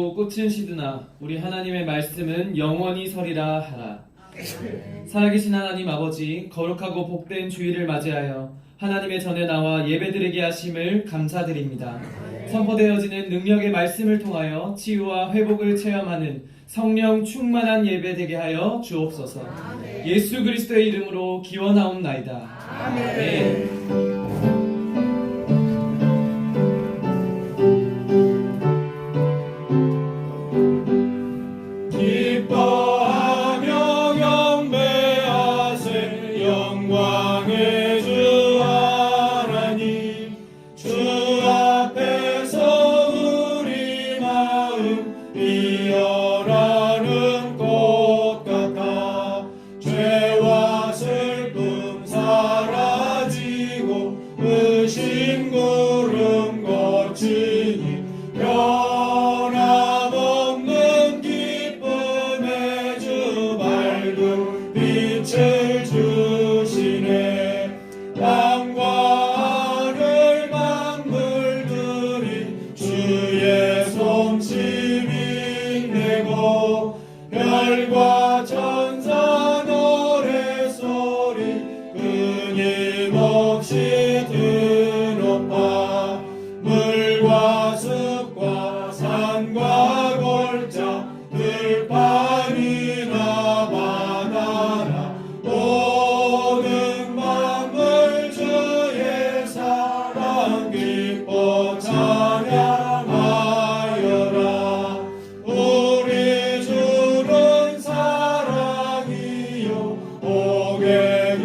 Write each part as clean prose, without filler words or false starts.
지고 꽃은 시드나 우리 하나님의 말씀은 영원히 서리라 하라. 살아계신 하나님 아버지, 거룩하고 복된 주일을 맞이하여 하나님의 전에 나와 예배드리게 하심을 감사드립니다. 선포되어지는 능력의 말씀을 통하여 치유와 회복을 체험하는 성령 충만한 예배 되게 하여 주옵소서. 예수 그리스도의 이름으로 기원하옵나이다. 아멘. 별과 천사 노래소리 끊임없이 드높아 물과 숲과 산과 골짜 들판이나 바다나 모든 만물 주의 사랑 기뻐 찬양하여라. 우리 주는 사랑이요 복의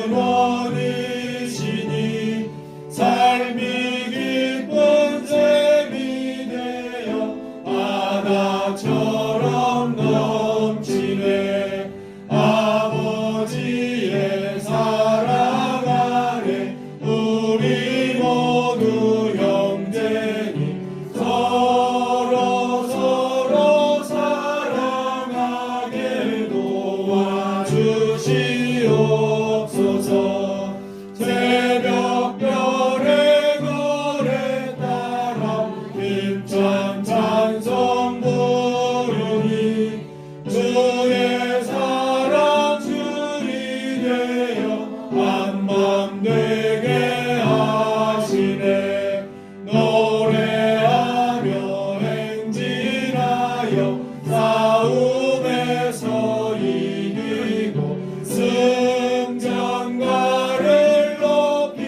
근원이시니 삶이 기쁜 샘이 되어 바다처럼 넘치네. 아버지의 사랑 아래 우리 모두 형제니 서로 사랑하게 도와주시옵소서. 새벽별의 노래 따라 힘찬 찬송 부르니 주의 사랑 줄이 되어 한밤 되게 하시네. 노래하며 행진하여 싸움에서 이기고 승전가를 높이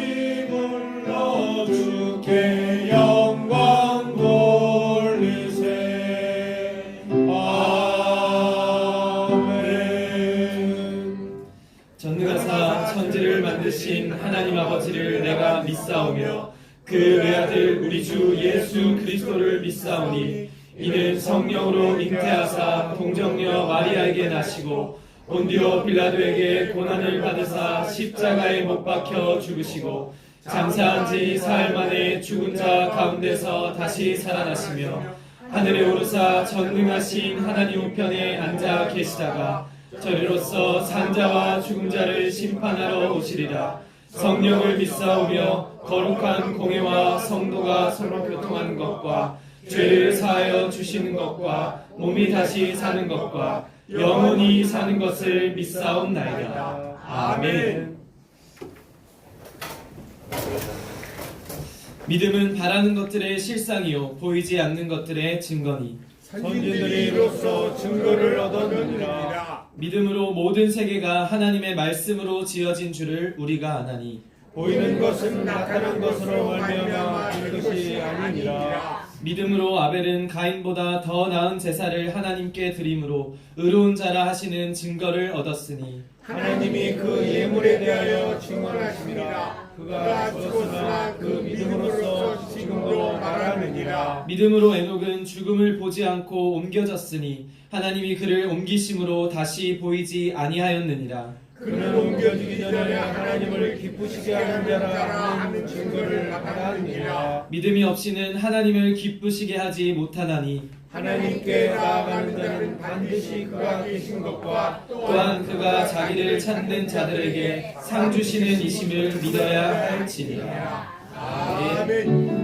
불러 주께 영광 돌리세. 아멘. 전능하사 천지를 만드신 하나님 아버지를 내가 믿사오며 그 외아들 우리 주 예수 그리스도를 믿사오니 이는 성령으로 잉태하사 동정녀 마리아에게 나시고 본디오 빌라도에게 고난을 받으사 십자가에 못 박혀 죽으시고 장사한 지 사흘 만에 죽은 자 가운데서 다시 살아나시며 하늘에 오르사 전능하신 하나님 우편에 앉아 계시다가 저리로서 산자와 죽은 자를 심판하러 오시리라. 성령을 믿사오며 거룩한 공회와 성도가 서로 교통하는 것과 죄를 사하여 주시는 것과 몸이 다시 사는 것과 영원히 사는 것을 믿사옵나이다. 아멘. 믿음은 바라는 것들의 실상이요 보이지 않는 것들의 증거니 선진들이 이로써 증거를 얻었느니라. 믿음으로 모든 세계가 하나님의 말씀으로 지어진 줄을 우리가 아나니 보이는 것은 나타난 것으로 말미암아 된 것이 아니니라. 믿음으로 아벨은 가인보다 더 나은 제사를 하나님께 드림으로 의로운 자라 하시는 증거를 얻었으니 하나님이 그 예물에 대하여 증언하시니라. 그가 죽었으나 그 믿음으로써 지금도 말하느니라. 믿음으로 에녹은 죽음을 보지 않고 옮겨졌으니 하나님이 그를 옮기심으로 다시 보이지 아니하였느니라. 그는 옮겨지기 전에 하나님을 기쁘시게 하는 자라 하는 증거를 받았느니라. 믿음이 없이는 하나님을 기쁘시게 하지 못하나니 하나님께 나아가는 자는 반드시 그가 계신 것과 또한 그가 자기를 찾는 자들에게 상 주시는 이심을 믿어야 할지니라. 아멘.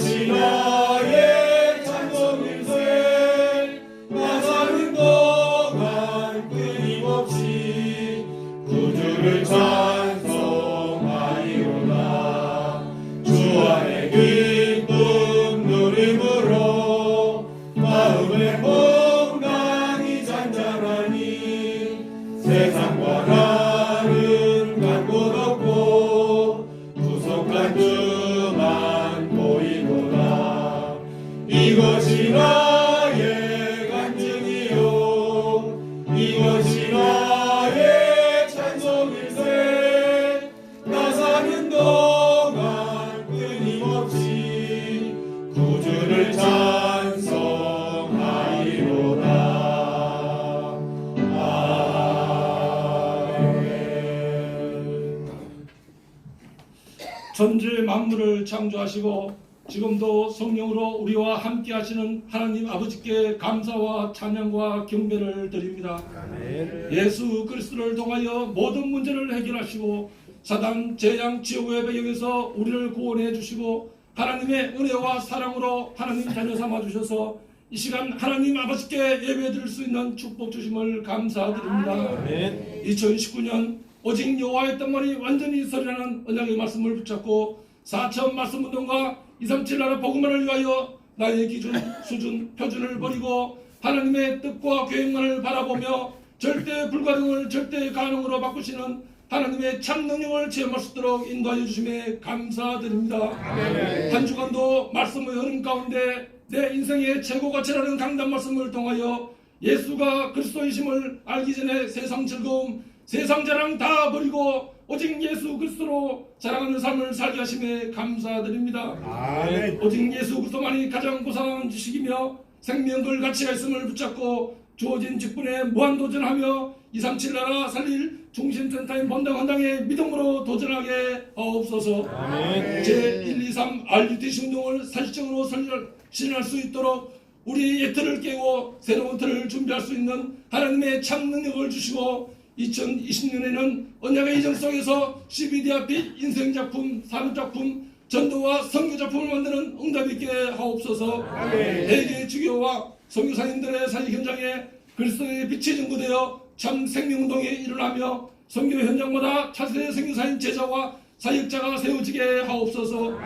이것이 나의 찬송일세 나 사는 동안 끊임없이 구주를 찬송하리로다 주 안에 기쁨 누림으로 마음의 건강이 잔잔하니 세상과 나는 간 곳 없고 구속한 주만 보이도다 이것이 나의 간증이요 이것이 나의 찬송일세 나 사는 동안 끊임없이 구주를 찬송하리로다 천지 만물을 창조하시고 지금도 성령으로 우리와 함께 하시는 하나님 아버지께 감사와 찬양과 경배를 드립니다. 예수 그리스도를 통하여 모든 문제를 해결하시고 사단 재앙 지옥의 배경에서 우리를 구원해 주시고 하나님의 은혜와 사랑으로 하나님 자녀 삼아 주셔서 이 시간 하나님 아버지께 예배 드릴 수 있는 축복 주심을 감사드립니다. 2019년 오직 여호와의 뜻만이 완전히 서리라는 언약의 말씀을 붙잡고 4천 말씀 운동과 237 나라 복음만을 위하여 나의 기준, 수준, 표준을 버리고 하나님의 뜻과 계획만을 바라보며 절대 불가능을 절대 가능으로 바꾸시는 하나님의 참 능력을 체험할 수 있도록 인도하여 주심에 감사드립니다. 한 주간도 말씀의 흐름 가운데 내 인생의 최고 가치라는 강단 말씀을 통하여 예수가 그리스도이심을 알기 전에 세상 즐거움 세상 자랑 다 버리고 오직 예수 그리스도로 자랑하는 삶을 살게 하심에 감사드립니다. 오직 예수 그리스도만이 가장 고상한 지식이며 생명걸 가치가 있음을 붙잡고 주어진 직분에 무한도전하며 237 나라 살릴 중심센터인 본당 헌당의 믿음으로 도전하게 하옵소서. 제123 RUTC 운동을 사실적으로 실현할 수 있도록 우리의 옛 틀을 깨고 새로운 틀을 준비할 수 있는 하나님의 참 능력을 주시고 2020년에는 언약의 이정 속에서 CBD와 빛 인생작품, 산업작품, 전도와 선교작품을 만드는 응답 있게 하옵소서. 대개 주교와 선교사님들의 사역 현장에 그리스도의 빛이 전구되어 참 생명운동이 일어나며 선교 현장마다 차세대 선교사님 제자와 사역자가 세워지게 하옵소서.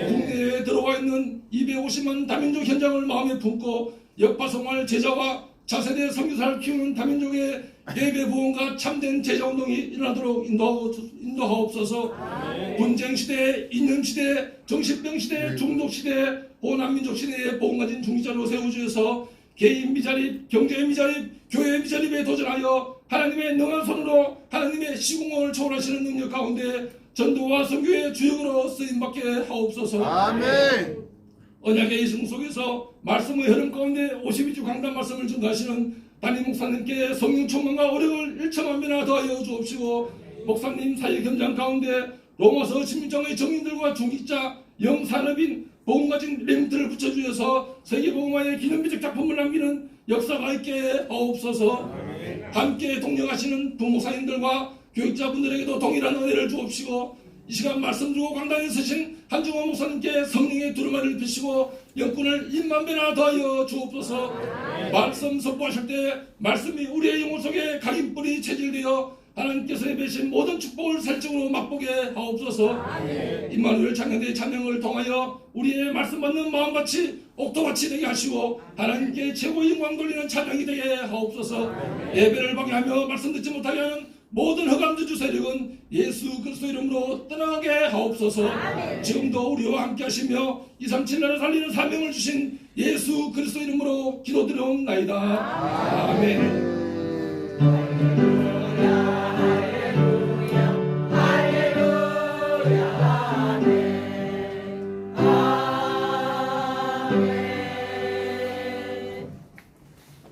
국내에 들어와 있는 250만 다민족 현장을 마음에 품고 역파송할 제자와 차세대 선교사를 키우는 다민족의 예배 부흥과 참된 제자운동이 일어나도록 인도하옵소서. 분쟁시대, 이념시대, 정신병시대, 중독시대, 호남민족시대에 복음 가진 중지자로 세워주셔서 개인 미자립, 경제 미자립, 교회 미자립에 도전하여 하나님의 능한 손으로 하나님의 시공을 초월하시는 능력 가운데 전도와 선교의 주역으로 쓰임받게 하옵소서. 아멘. 언약의 이승 속에서 말씀의 흐름 가운데 52주 강단 말씀을 전가하시는 담임 목사님께 성령 충만과 오력을 일천만 배나 더하여 주옵시고 목사님 사역 현장 가운데 로마서 16장의 정인들과 중직자 영산업인 복음가진 렘트를 붙여주셔서 세계복음화의 기념비적 작품을 남기는 역사가 있게 하옵소서. 함께 동력하시는 부목사님들과 교육자분들에게도 동일한 은혜를 주옵시고 이 시간 말씀 주고 강단에 서신 한중호 목사님께 성령의 두루마리를 비시고 영꾼을 1만 배나 더하여 주옵소서. 말씀 선포하실 때 말씀이 우리의 영혼 속에 각인뿔이 체질되어 하나님께서 예배신 모든 축복을 살적으로 맛보게 하옵소서. 임마누엘 찬양대의 찬양을 통하여 우리의 말씀 받는 마음같이 옥토같이 되게 하시고 하나님께 최고의 영광 돌리는 찬양이 되게 하옵소서. 예배를 방해하며 말씀 듣지 못하게 하는 모든 흑암주주 세력은 예수 그리스도 이름으로 떠나게 하옵소서. 지금도 우리와 함께 하시며 237 나라 살리는 사명을 주신 예수 그리스도 이름으로 기도드리옵나이다. 아멘.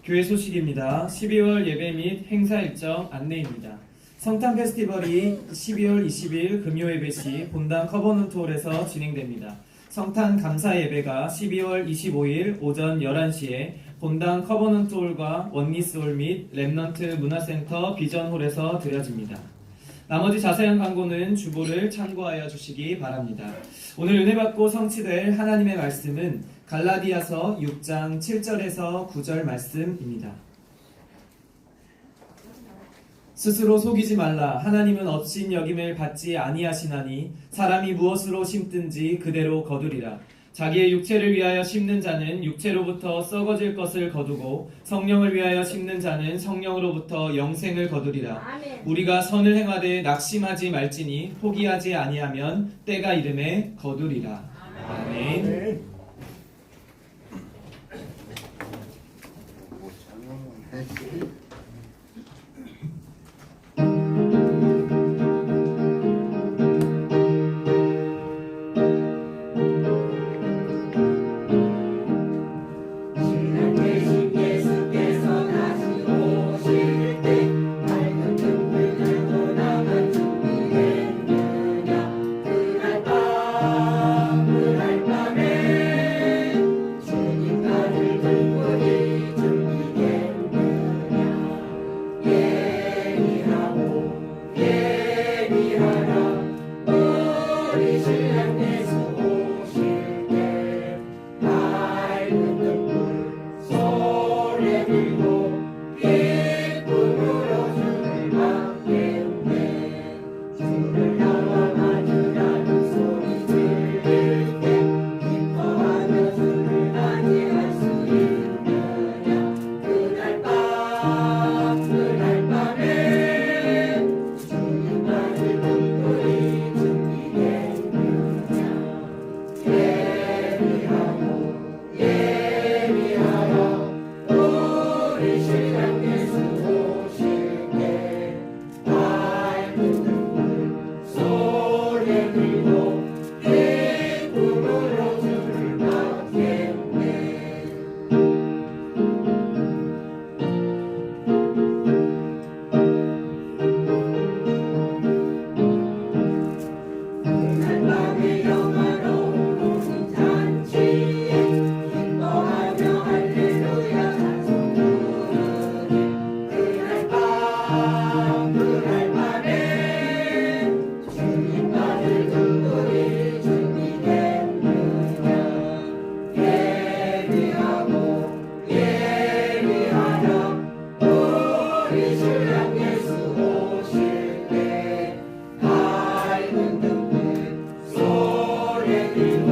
교회 소식입니다. 12월 예배 및 행사 일정 안내입니다. 성탄 페스티벌이 12월 20일 금요 예배 시 본당 커버넌트 홀에서 진행됩니다. 성탄 감사 예배가 12월 25일 오전 11시에 본당 커버넌트 홀과 원리스 홀 및 렘넌트 문화센터 비전 홀에서 드려집니다. 나머지 자세한 광고는 주보를 참고하여 주시기 바랍니다. 오늘 은혜 받고 성취될 하나님의 말씀은 갈라디아서 6장 7절에서 9절 말씀입니다. 스스로 속이지 말라. 하나님은 업신 여김을 받지 아니하시나니 사람이 무엇으로 심든지 그대로 거두리라. 자기의 육체를 위하여 심는 자는 육체로부터 썩어질 것을 거두고 성령을 위하여 심는 자는 성령으로부터 영생을 거두리라. 아멘. 우리가 선을 행하되 낙심하지 말지니 포기하지 아니하면 때가 이름에 거두리라. 아멘. 예수께서 다시 오실 때 밝은 등불 들고 나만 준비했느냐. 그날 밤에 주님 나를 등불이 준비했느냐. 예비하라 우리 신랑 예수 오실 때 밝은 등불 손에 들고 기쁨으로 주를 받겠네. 주를 나와 맞으라는 소리 들릴 때 기뻐하며 주를 맞이할 수 있느냐. 그날 밤에 주님 맞을 등불이 준비됐느냐. 예비하라 우리 신랑 예수 오실 때 밝은 등불 손에 들고 기쁨으로 주를 받겠네. 그날 밤에 영화로운 오신 잔치에 기뻐하며 할렐루야 찬송 부르리. 그날 밤에 주님 받을 등불이 준비됐느냐. 예비하라 우리 신랑 예수 오실 때 밝은 등불 손에 들고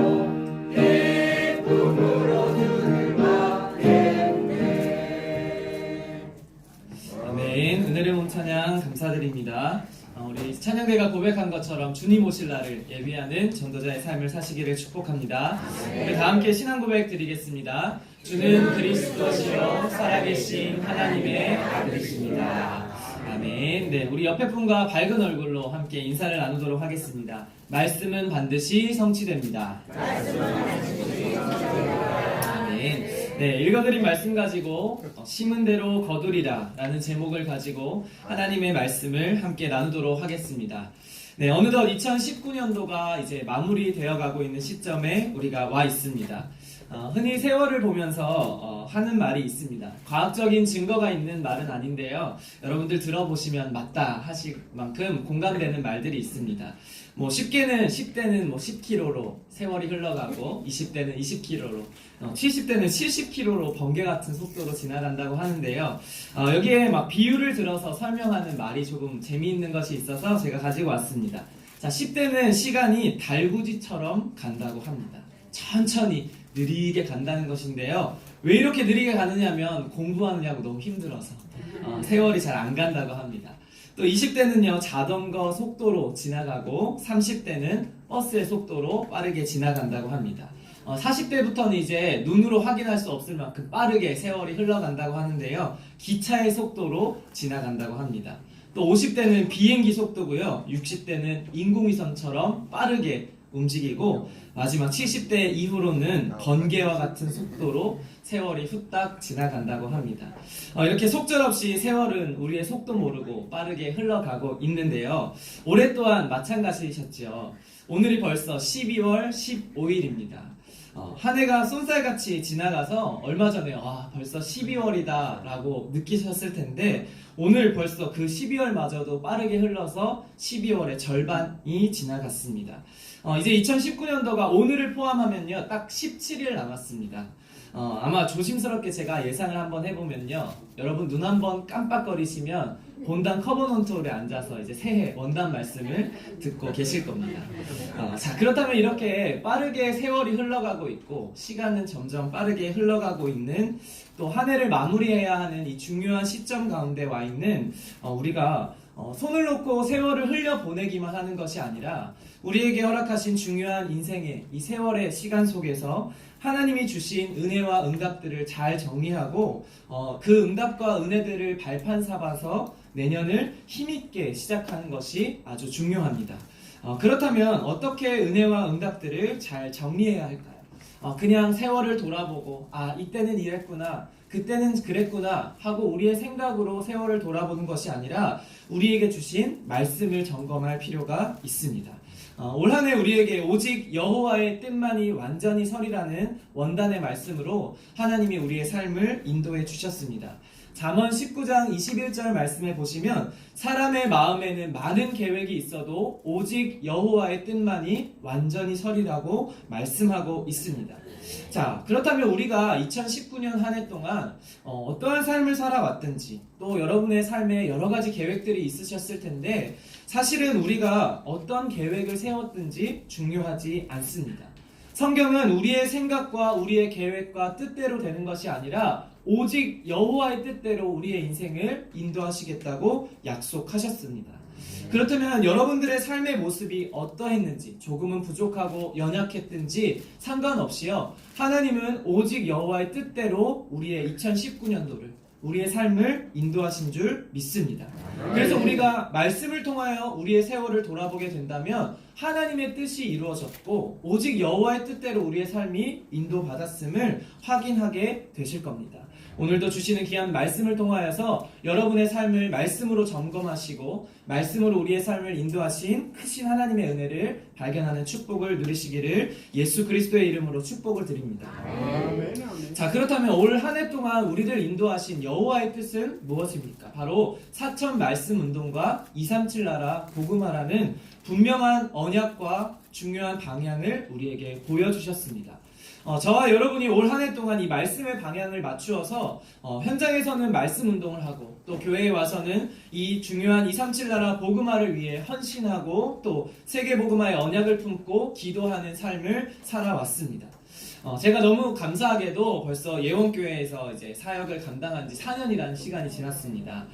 기쁨으로 주를 받겠네. 아멘. 은혜를 몸 찬양 감사드립니다. 우리 찬양대가 고백한 것처럼 주님 오실 날을 예비하는 전도자의 삶을 사시기를 축복합니다. 우리 다 함께 신앙 고백 드리겠습니다. 주는 그리스도시요 살아계신 하나님의 아들이십니다. 아멘. 네, 우리 옆에 분과 밝은 얼굴로 함께 인사를 나누도록 하겠습니다. 말씀은 반드시 성취됩니다. 아멘. 네, 읽어드린 말씀 가지고 심은 대로 거두리라 라는 제목을 가지고 하나님의 말씀을 함께 나누도록 하겠습니다. 네, 어느덧 2019년도가 이제 마무리되어 가고 있는 시점에 우리가 와 있습니다. 흔히 세월을 보면서 하는 말이 있습니다. 과학적인 증거가 있는 말은 아닌데요. 여러분들 들어보시면 맞다 하실 만큼 공감되는 말들이 있습니다. 뭐 10대는 뭐 10km로 세월이 흘러가고 20대는 20km로 70대는 70km로 번개 같은 속도로 지나간다고 하는데요. 여기에 막 비유를 들어서 설명하는 말이 조금 재미있는 것이 있어서 제가 가지고 왔습니다. 자, 10대는 시간이 달구지처럼 간다고 합니다. 천천히 느리게 간다는 것인데요. 왜 이렇게 느리게 가느냐면 공부하느냐고 너무 힘들어서 세월이 잘 안 간다고 합니다. 또 20대는요, 자전거 속도로 지나가고 30대는 버스의 속도로 빠르게 지나간다고 합니다. 40대부터는 이제 눈으로 확인할 수 없을 만큼 빠르게 세월이 흘러간다고 하는데요. 기차의 속도로 지나간다고 합니다. 또 50대는 비행기 속도고요. 60대는 인공위성처럼 빠르게 움직이고 마지막 70대 이후로는 번개와 같은 속도로 세월이 후딱 지나간다고 합니다. 이렇게 속절없이 세월은 우리의 속도 모르고 빠르게 흘러가고 있는데요. 올해 또한 마찬가지셨죠. 오늘이 벌써 12월 15일입니다. 한 해가 쏜살같이 지나가서 얼마 전에 벌써 12월이다 라고 느끼셨을 텐데 오늘 벌써 그 12월마저도 빠르게 흘러서 12월의 절반이 지나갔습니다. 이제 2019년도가 오늘을 포함하면요 딱 17일 남았습니다. 아마 조심스럽게 제가 예상을 한번 해보면요 여러분 눈 한번 깜빡거리시면 본당 커버넌트홀에 앉아서 이제 새해 원단 말씀을 듣고 계실 겁니다. 자, 그렇다면 이렇게 빠르게 세월이 흘러가고 있고 시간은 점점 빠르게 흘러가고 있는 또 한 해를 마무리해야 하는 이 중요한 시점 가운데 와 있는 우리가 손을 놓고 세월을 흘려보내기만 하는 것이 아니라 우리에게 허락하신 중요한 인생의 이 세월의 시간 속에서 하나님이 주신 은혜와 응답들을 잘 정리하고 그 응답과 은혜들을 발판 삼아서 내년을 힘있게 시작하는 것이 아주 중요합니다. 그렇다면 어떻게 은혜와 응답들을 잘 정리해야 할까요? 그냥 세월을 돌아보고 이때는 이랬구나 그때는 그랬구나 하고 우리의 생각으로 세월을 돌아보는 것이 아니라 우리에게 주신 말씀을 점검할 필요가 있습니다. 올 한 해 우리에게 오직 여호와의 뜻만이 완전히 서리라는 원단의 말씀으로 하나님이 우리의 삶을 인도해 주셨습니다. 잠언 19장 21절 말씀에 보시면 사람의 마음에는 많은 계획이 있어도 오직 여호와의 뜻만이 완전히 서리라고 말씀하고 있습니다. 자, 그렇다면 우리가 2019년 한 해 동안 어떠한 삶을 살아왔든지 또 여러분의 삶에 여러 가지 계획들이 있으셨을 텐데 사실은 우리가 어떤 계획을 세웠든지 중요하지 않습니다. 성경은 우리의 생각과 우리의 계획과 뜻대로 되는 것이 아니라 오직 여호와의 뜻대로 우리의 인생을 인도하시겠다고 약속하셨습니다. 그렇다면 여러분들의 삶의 모습이 어떠했는지 조금은 부족하고 연약했든지 상관없이요 하나님은 오직 여호와의 뜻대로 우리의 2019년도를 우리의 삶을 인도하신 줄 믿습니다. 그래서 우리가 말씀을 통하여 우리의 세월을 돌아보게 된다면 하나님의 뜻이 이루어졌고 오직 여호와의 뜻대로 우리의 삶이 인도받았음을 확인하게 되실 겁니다. 오늘도 주시는 귀한 말씀을 통하여서 여러분의 삶을 말씀으로 점검하시고 말씀으로 우리의 삶을 인도하신 크신 하나님의 은혜를 발견하는 축복을 누리시기를 예수 그리스도의 이름으로 축복을 드립니다. 자, 그렇다면 올 한 해 동안 우리를 인도하신 여호와의 뜻은 무엇입니까? 바로 사천 말씀 운동과 237 나라 복음화라는 분명한 언약과 중요한 방향을 우리에게 보여주셨습니다. 저와 여러분이 올 한 해 동안 이 말씀의 방향을 맞추어서 현장에서는 말씀 운동을 하고 또 교회에 와서는 이 중요한 237 나라 복음화를 위해 헌신하고 또 세계 복음화의 언약을 품고 기도하는 삶을 살아왔습니다. 제가 너무 감사하게도 벌써 예원교회에서 이제 사역을 감당한 지 4년이라는 시간이 지났습니다.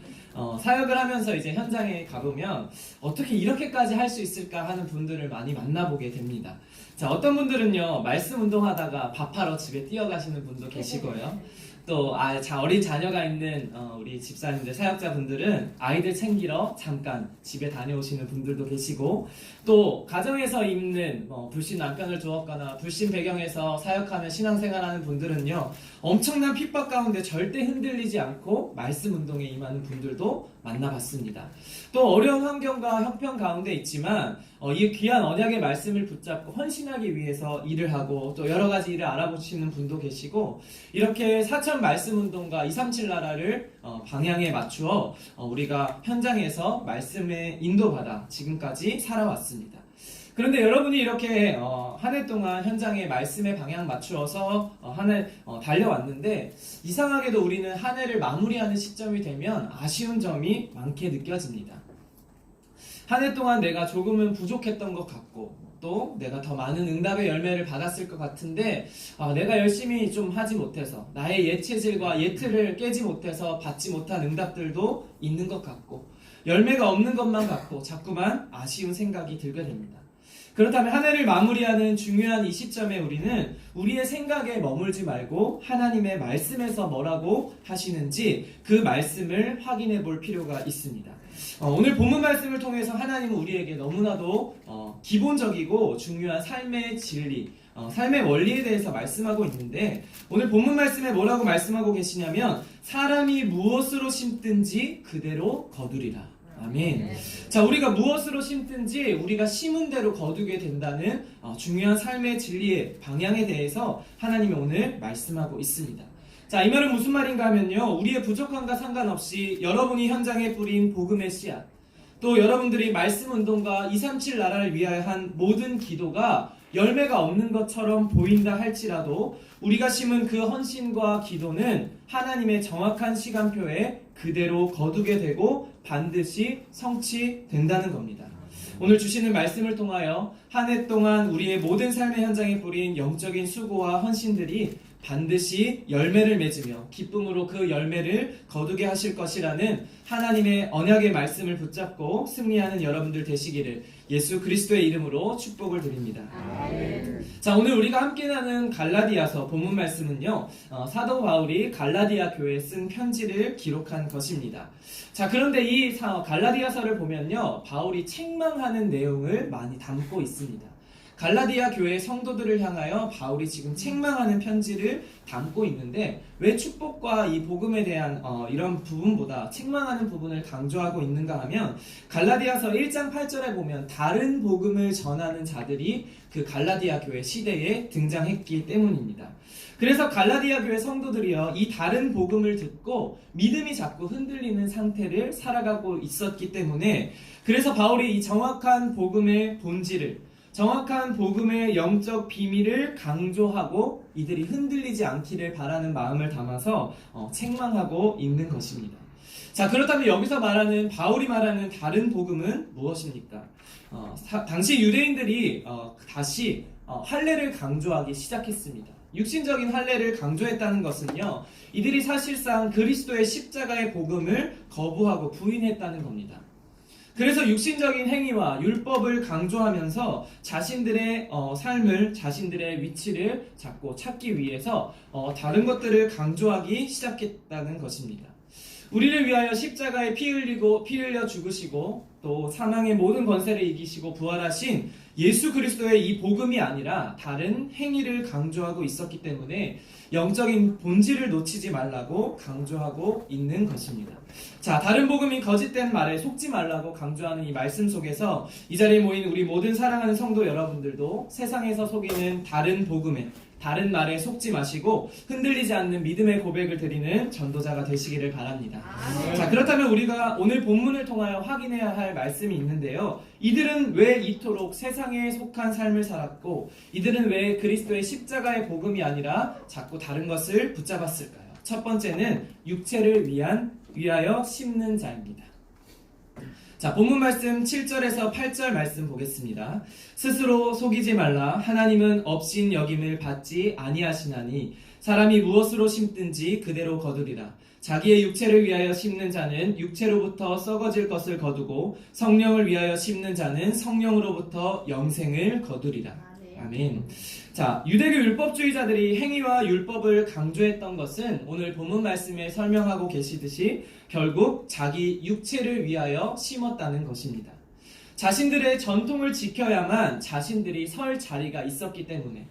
사역을 하면서 이제 현장에 가보면 어떻게 이렇게까지 할 수 있을까 하는 분들을 많이 만나보게 됩니다. 자, 어떤 분들은요 말씀 운동하다가 밥하러 집에 뛰어가시는 분도 계시고요. 또 어린 자녀가 있는 우리 집사님들 사역자분들은 아이들 챙기러 잠깐 집에 다녀오시는 분들도 계시고 또 가정에서 있는 불신 남편을 두었거나 불신 배경에서 사역하며 신앙생활하는 분들은요 엄청난 핍박 가운데 절대 흔들리지 않고 말씀 운동에 임하는 분들도 만나봤습니다. 또 어려운 환경과 형편 가운데 있지만 이 귀한 언약의 말씀을 붙잡고 헌신하기 위해서 일을 하고 또 여러 가지 일을 알아보시는 분도 계시고 이렇게 사천 말씀 운동과 237 나라를 방향에 맞추어 우리가 현장에서 말씀에 인도받아 지금까지 살아왔습니다. 그런데 여러분이 이렇게 한 해 동안 현장에 말씀의 방향 맞추어서 한 해 달려왔는데 이상하게도 우리는 한 해를 마무리하는 시점이 되면 아쉬운 점이 많게 느껴집니다. 한 해 동안 내가 조금은 부족했던 것 같고 또 내가 더 많은 응답의 열매를 받았을 것 같은데 내가 열심히 좀 하지 못해서 나의 예체질과 예틀을 깨지 못해서 받지 못한 응답들도 있는 것 같고 열매가 없는 것만 같고 자꾸만 아쉬운 생각이 들게 됩니다. 그렇다면 한 해를 마무리하는 중요한 이 시점에 우리는 우리의 생각에 머물지 말고 하나님의 말씀에서 뭐라고 하시는지 그 말씀을 확인해 볼 필요가 있습니다. 오늘 본문 말씀을 통해서 하나님은 우리에게 너무나도 기본적이고 중요한 삶의 진리, 삶의 원리에 대해서 말씀하고 있는데 오늘 본문 말씀에 뭐라고 말씀하고 계시냐면 사람이 무엇으로 심든지 그대로 거두리라 아멘. 자, 우리가 무엇으로 심든지 우리가 심은 대로 거두게 된다는 중요한 삶의 진리의 방향에 대해서 하나님이 오늘 말씀하고 있습니다. 자, 이 말은 무슨 말인가 하면요, 우리의 부족함과 상관없이 여러분이 현장에 뿌린 복음의 씨앗, 또 여러분들이 말씀 운동과 237 나라를 위하여 한 모든 기도가 열매가 없는 것처럼 보인다 할지라도 우리가 심은 그 헌신과 기도는 하나님의 정확한 시간표에 그대로 거두게 되고 반드시 성취된다는 겁니다. 오늘 주시는 말씀을 통하여 한 해 동안 우리의 모든 삶의 현장에 뿌린 영적인 수고와 헌신들이 반드시 열매를 맺으며 기쁨으로 그 열매를 거두게 하실 것이라는 하나님의 언약의 말씀을 붙잡고 승리하는 여러분들 되시기를 예수 그리스도의 이름으로 축복을 드립니다. 자, 오늘 우리가 함께 나눈 갈라디아서 본문 말씀은요, 사도 바울이 갈라디아 교회에 쓴 편지를 기록한 것입니다. 자, 그런데 이 갈라디아서를 보면요, 바울이 책망하는 내용을 많이 담고 있습니다. 갈라디아 교회 성도들을 향하여 바울이 지금 책망하는 편지를 담고 있는데 왜 축복과 이 복음에 대한 이런 부분보다 책망하는 부분을 강조하고 있는가 하면 갈라디아서 1장 8절에 보면 다른 복음을 전하는 자들이 그 갈라디아 교회 시대에 등장했기 때문입니다. 그래서 갈라디아 교회 성도들이요, 이 다른 복음을 듣고 믿음이 자꾸 흔들리는 상태를 살아가고 있었기 때문에 그래서 바울이 이 정확한 복음의 본질을, 정확한 복음의 영적 비밀을 강조하고 이들이 흔들리지 않기를 바라는 마음을 담아서 책망하고 있는 것입니다. 자, 그렇다면 여기서 말하는 바울이 말하는 다른 복음은 무엇입니까? 당시 유대인들이 다시 할례를 강조하기 시작했습니다. 육신적인 할례를 강조했다는 것은요, 이들이 사실상 그리스도의 십자가의 복음을 거부하고 부인했다는 겁니다. 그래서 육신적인 행위와 율법을 강조하면서 자신들의 삶을, 자신들의 위치를 자꾸 찾기 위해서 다른 것들을 강조하기 시작했다는 것입니다. 우리를 위하여 십자가에 피 흘려 죽으시고 또 사망의 모든 권세를 이기시고 부활하신 예수 그리스도의 이 복음이 아니라 다른 행위를 강조하고 있었기 때문에 영적인 본질을 놓치지 말라고 강조하고 있는 것입니다. 자, 다른 복음이 거짓된 말에 속지 말라고 강조하는 이 말씀 속에서 이 자리에 모인 우리 모든 사랑하는 성도 여러분들도 세상에서 속이는 다른 복음에, 다른 말에 속지 마시고 흔들리지 않는 믿음의 고백을 드리는 전도자가 되시기를 바랍니다. 자, 그렇다면 우리가 오늘 본문을 통하여 확인해야 할 말씀이 있는데요, 이들은 왜 이토록 세상에 속한 삶을 살았고 이들은 왜 그리스도의 십자가의 복음이 아니라 자꾸 다른 것을 붙잡았을까요? 첫 번째는 육체를 위하여 심는 자입니다. 자, 본문 말씀 7절에서 8절 말씀 보겠습니다. 스스로 속이지 말라. 하나님은 업신 여김을 받지 아니하시나니 사람이 무엇으로 심든지 그대로 거두리라. 자기의 육체를 위하여 심는 자는 육체로부터 썩어질 것을 거두고 성령을 위하여 심는 자는 성령으로부터 영생을 거두리라. 아멘. 자, 유대교 율법주의자들이 행위와 율법을 강조했던 것은 오늘 본문 말씀에 설명하고 계시듯이 결국 자기 육체를 위하여 심었다는 것입니다. 자신들의 전통을 지켜야만 자신들이 설 자리가 있었기 때문에,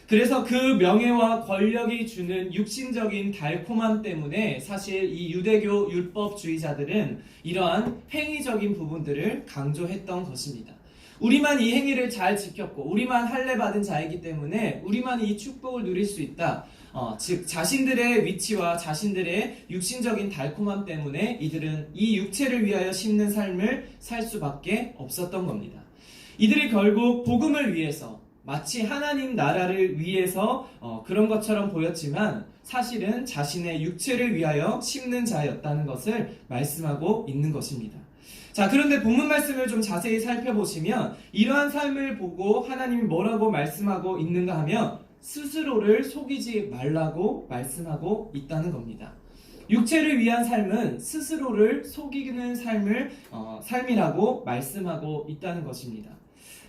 그래서 그 명예와 권력이 주는 육신적인 달콤함 때문에 사실 이 유대교 율법주의자들은 이러한 행위적인 부분들을 강조했던 것입니다. 우리만 이 행위를 잘 지켰고 우리만 할례 받은 자이기 때문에 우리만 이 축복을 누릴 수 있다. 즉 자신들의 위치와 자신들의 육신적인 달콤함 때문에 이들은 이 육체를 위하여 심는 삶을 살 수밖에 없었던 겁니다. 이들이 결국 복음을 위해서, 마치 하나님 나라를 위해서 그런 것처럼 보였지만 사실은 자신의 육체를 위하여 심는 자였다는 것을 말씀하고 있는 것입니다. 자, 그런데 본문 말씀을 좀 자세히 살펴보시면 이러한 삶을 보고 하나님이 뭐라고 말씀하고 있는가 하면 스스로를 속이지 말라고 말씀하고 있다는 겁니다. 육체를 위한 삶은 스스로를 속이는 삶이라고 말씀하고 있다는 것입니다.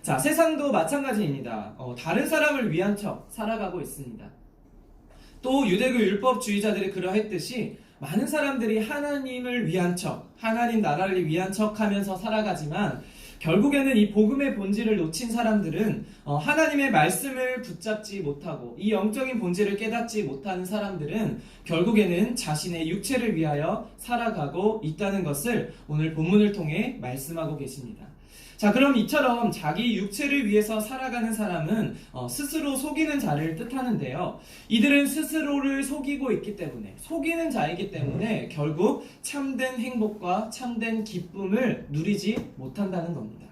자, 세상도 마찬가지입니다. 다른 사람을 위한 척 살아가고 있습니다. 또 유대교 율법주의자들이 그러했듯이 많은 사람들이 하나님을 위한 척, 하나님 나라를 위한 척 하면서 살아가지만 결국에는 이 복음의 본질을 놓친 사람들은 하나님의 말씀을 붙잡지 못하고 이 영적인 본질을 깨닫지 못하는 사람들은 결국에는 자신의 육체를 위하여 살아가고 있다는 것을 오늘 본문을 통해 말씀하고 계십니다. 자, 그럼 이처럼 자기 육체를 위해서 살아가는 사람은 스스로 속이는 자를 뜻하는데요. 이들은 스스로를 속이고 있기 때문에, 속이는 자이기 때문에 결국 참된 행복과 참된 기쁨을 누리지 못한다는 겁니다.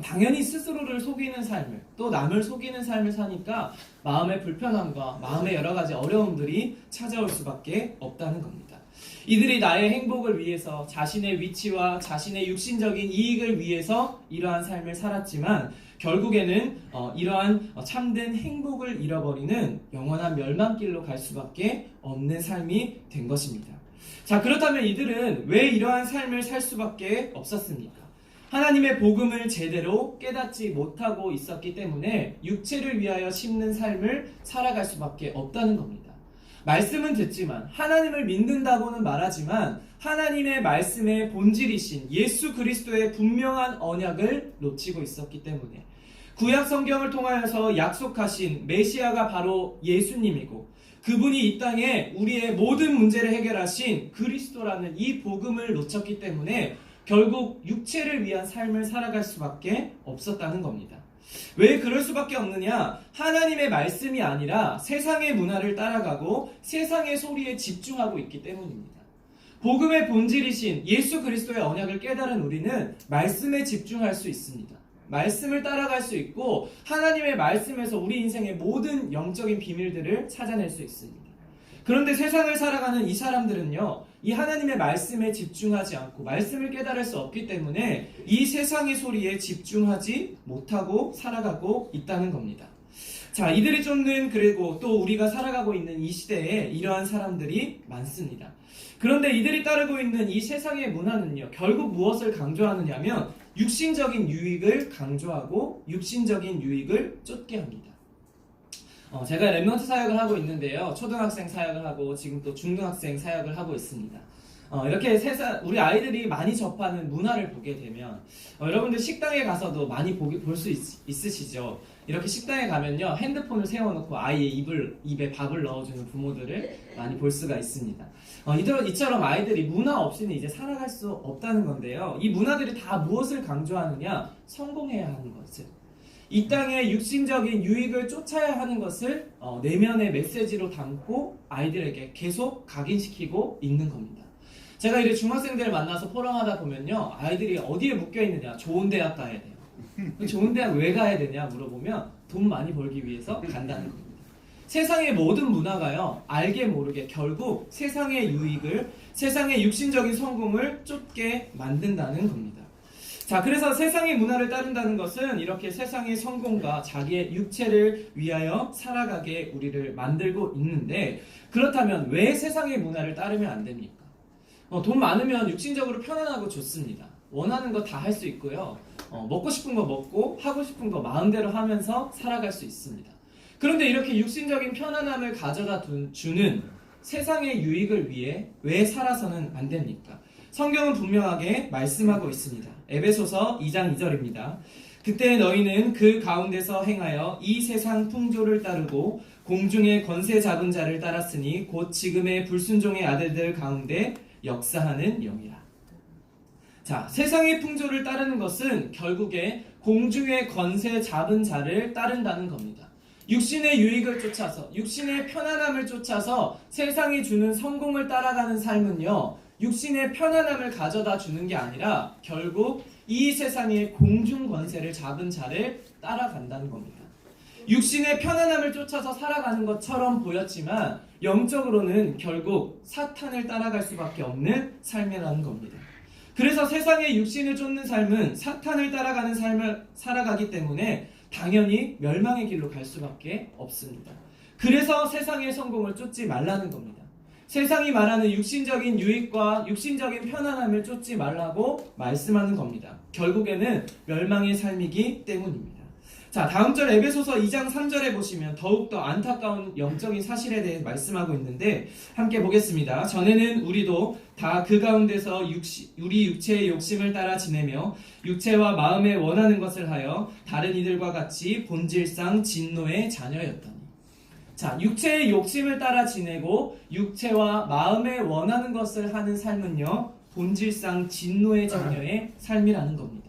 당연히 스스로를 속이는 삶을, 또 남을 속이는 삶을 사니까 마음의 불편함과 마음의 여러 가지 어려움들이 찾아올 수밖에 없다는 겁니다. 이들이 나의 행복을 위해서, 자신의 위치와 자신의 육신적인 이익을 위해서 이러한 삶을 살았지만 결국에는 이러한 참된 행복을 잃어버리는 영원한 멸망길로 갈 수밖에 없는 삶이 된 것입니다. 자, 그렇다면 이들은 왜 이러한 삶을 살 수밖에 없었습니까? 하나님의 복음을 제대로 깨닫지 못하고 있었기 때문에 육체를 위하여 심는 삶을 살아갈 수밖에 없다는 겁니다. 말씀은 듣지만, 하나님을 믿는다고는 말하지만 하나님의 말씀의 본질이신 예수 그리스도의 분명한 언약을 놓치고 있었기 때문에, 구약 성경을 통하여서 약속하신 메시아가 바로 예수님이고 그분이 이 땅에 우리의 모든 문제를 해결하신 그리스도라는 이 복음을 놓쳤기 때문에 결국 육체를 위한 삶을 살아갈 수밖에 없었다는 겁니다. 왜 그럴 수밖에 없느냐? 하나님의 말씀이 아니라 세상의 문화를 따라가고 세상의 소리에 집중하고 있기 때문입니다. 복음의 본질이신 예수 그리스도의 언약을 깨달은 우리는 말씀에 집중할 수 있습니다. 말씀을 따라갈 수 있고 하나님의 말씀에서 우리 인생의 모든 영적인 비밀들을 찾아낼 수 있습니다. 그런데 세상을 살아가는 이 사람들은요, 이 하나님의 말씀에 집중하지 않고 말씀을 깨달을 수 없기 때문에 이 세상의 소리에 집중하지 못하고 살아가고 있다는 겁니다. 자, 이들이 쫓는, 그리고 또 우리가 살아가고 있는 이 시대에 이러한 사람들이 많습니다. 그런데 이들이 따르고 있는 이 세상의 문화는요, 결국 무엇을 강조하느냐면 육신적인 유익을 강조하고 육신적인 유익을 쫓게 합니다. 제가 랩넌트 사역을 하고 있는데요. 초등학생 사역을 하고 지금 또 중등학생 사역을 하고 있습니다. 이렇게 우리 아이들이 많이 접하는 문화를 보게 되면 여러분들 식당에 가서도 많이 볼 수 있으시죠? 이렇게 식당에 가면요, 핸드폰을 세워놓고 아이의 입에 밥을 넣어주는 부모들을 많이 볼 수가 있습니다. 이처럼 아이들이 문화 없이는 이제 살아갈 수 없다는 건데요. 이 문화들이 다 무엇을 강조하느냐? 성공해야 하는 것을, 이 땅의 육신적인 유익을 쫓아야 하는 것을 내면의 메시지로 담고 아이들에게 계속 각인시키고 있는 겁니다. 제가 이제 중학생들을 만나서 포럼하다 보면요, 아이들이 어디에 묶여 있느냐? 좋은 대학 가야 돼요. 좋은 대학 왜 가야 되냐 물어보면 돈 많이 벌기 위해서 간다는 겁니다. 세상의 모든 문화가요, 알게 모르게 결국 세상의 유익을, 세상의 육신적인 성공을 쫓게 만든다는 겁니다. 자, 그래서 세상의 문화를 따른다는 것은 이렇게 세상의 성공과 자기의 육체를 위하여 살아가게 우리를 만들고 있는데, 그렇다면 왜 세상의 문화를 따르면 안 됩니까? 돈 많으면 육신적으로 편안하고 좋습니다. 원하는 거 다 할 수 있고요. 먹고 싶은 거 먹고 하고 싶은 거 마음대로 하면서 살아갈 수 있습니다. 그런데 이렇게 육신적인 편안함을 가져다 주는 세상의 유익을 위해 왜 살아서는 안 됩니까? 성경은 분명하게 말씀하고 있습니다. 에베소서 2장 2절입니다. 그때 너희는 그 가운데서 행하여 이 세상 풍조를 따르고 공중의 권세 잡은 자를 따랐으니 곧 지금의 불순종의 아들들 가운데 역사하는 영이라. 자, 세상의 풍조를 따르는 것은 결국에 공중의 권세 잡은 자를 따른다는 겁니다. 육신의 유익을 쫓아서, 육신의 편안함을 쫓아서 세상이 주는 성공을 따라가는 삶은요, 육신의 편안함을 가져다 주는 게 아니라 결국 이 세상의 공중 권세를 잡은 자를 따라간다는 겁니다. 육신의 편안함을 쫓아서 살아가는 것처럼 보였지만 영적으로는 결국 사탄을 따라갈 수밖에 없는 삶이라는 겁니다. 그래서 세상의 육신을 쫓는 삶은 사탄을 따라가는 삶을 살아가기 때문에 당연히 멸망의 길로 갈 수밖에 없습니다. 그래서 세상의 성공을 쫓지 말라는 겁니다. 세상이 말하는 육신적인 유익과 육신적인 편안함을 쫓지 말라고 말씀하는 겁니다. 결국에는 멸망의 삶이기 때문입니다. 자, 다음 절 에베소서 2장 3절에 보시면 더욱더 안타까운 영적인 사실에 대해 말씀하고 있는데 함께 보겠습니다. 전에는 우리도 다 그 가운데서 우리 육체의 욕심을 따라 지내며 육체와 마음에 원하는 것을 하여 다른 이들과 같이 본질상 진노의 자녀였더니. 자, 육체의 욕심을 따라 지내고 육체와 마음에 원하는 것을 하는 삶은요, 본질상 진노의 자녀의 삶이라는 겁니다.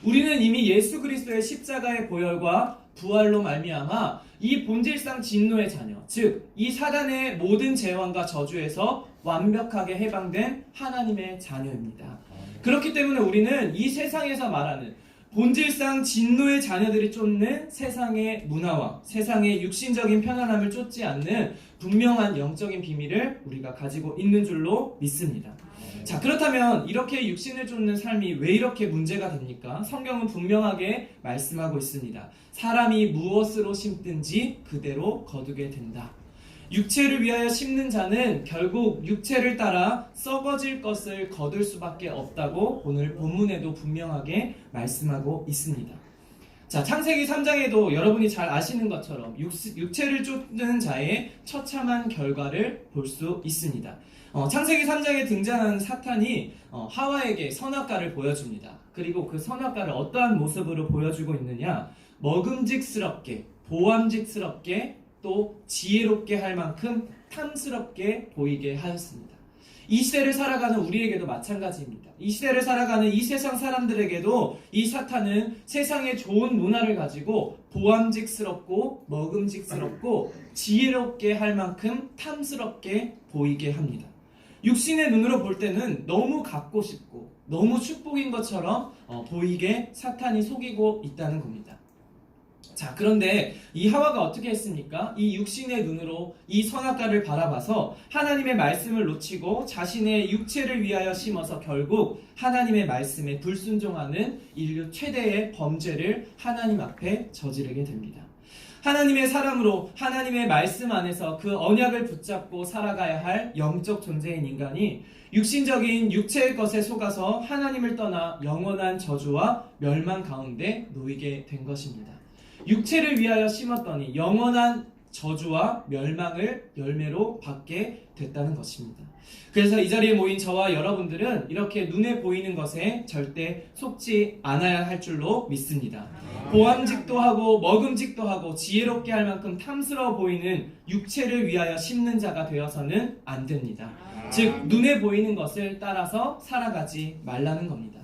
우리는 이미 예수 그리스도의 십자가의 보혈과 부활로 말미암아 이 본질상 진노의 자녀, 즉 이 사단의 모든 제왕과 저주에서 완벽하게 해방된 하나님의 자녀입니다. 그렇기 때문에 우리는 이 세상에서 말하는 본질상 진노의 자녀들이 쫓는 세상의 문화와 세상의 육신적인 편안함을 쫓지 않는 분명한 영적인 비밀을 우리가 가지고 있는 줄로 믿습니다. 자, 그렇다면 이렇게 육신을 쫓는 삶이 왜 이렇게 문제가 됩니까? 성경은 분명하게 말씀하고 있습니다. 사람이 무엇으로 심든지 그대로 거두게 된다. 육체를 위하여 심는 자는 결국 육체를 따라 썩어질 것을 거둘 수밖에 없다고 오늘 본문에도 분명하게 말씀하고 있습니다. 자, 창세기 3장에도 여러분이 잘 아시는 것처럼 육체를 쫓는 자의 처참한 결과를 볼 수 있습니다. 창세기 3장에 등장하는 사탄이 하와에게 선악과를 보여줍니다. 그리고 그 선악과를 어떠한 모습으로 보여주고 있느냐? 먹음직스럽게, 보암직스럽게, 또 지혜롭게 할 만큼 탐스럽게 보이게 하였습니다. 이 시대를 살아가는 우리에게도 마찬가지입니다. 이 시대를 살아가는 이 세상 사람들에게도 이 사탄은 세상의 좋은 문화를 가지고 보암직스럽고 먹음직스럽고 지혜롭게 할 만큼 탐스럽게 보이게 합니다. 육신의 눈으로 볼 때는 너무 갖고 싶고 너무 축복인 것처럼 보이게 사탄이 속이고 있다는 겁니다. 자, 그런데 이 하와가 어떻게 했습니까? 이 육신의 눈으로 이 선악과를 바라봐서 하나님의 말씀을 놓치고 자신의 육체를 위하여 심어서 결국 하나님의 말씀에 불순종하는 인류 최대의 범죄를 하나님 앞에 저지르게 됩니다. 하나님의 사랑으로 하나님의 말씀 안에서 그 언약을 붙잡고 살아가야 할 영적 존재인 인간이 육신적인 육체의 것에 속아서 하나님을 떠나 영원한 저주와 멸망 가운데 놓이게 된 것입니다. 육체를 위하여 심었더니 영원한 저주와 멸망을 열매로 받게 됐다는 것입니다. 그래서 이 자리에 모인 저와 여러분들은 이렇게 눈에 보이는 것에 절대 속지 않아야 할 줄로 믿습니다. 보암직도 하고 먹음직도 하고 지혜롭게 할 만큼 탐스러워 보이는 육체를 위하여 심는 자가 되어서는 안 됩니다. 즉 눈에 보이는 것을 따라서 살아가지 말라는 겁니다.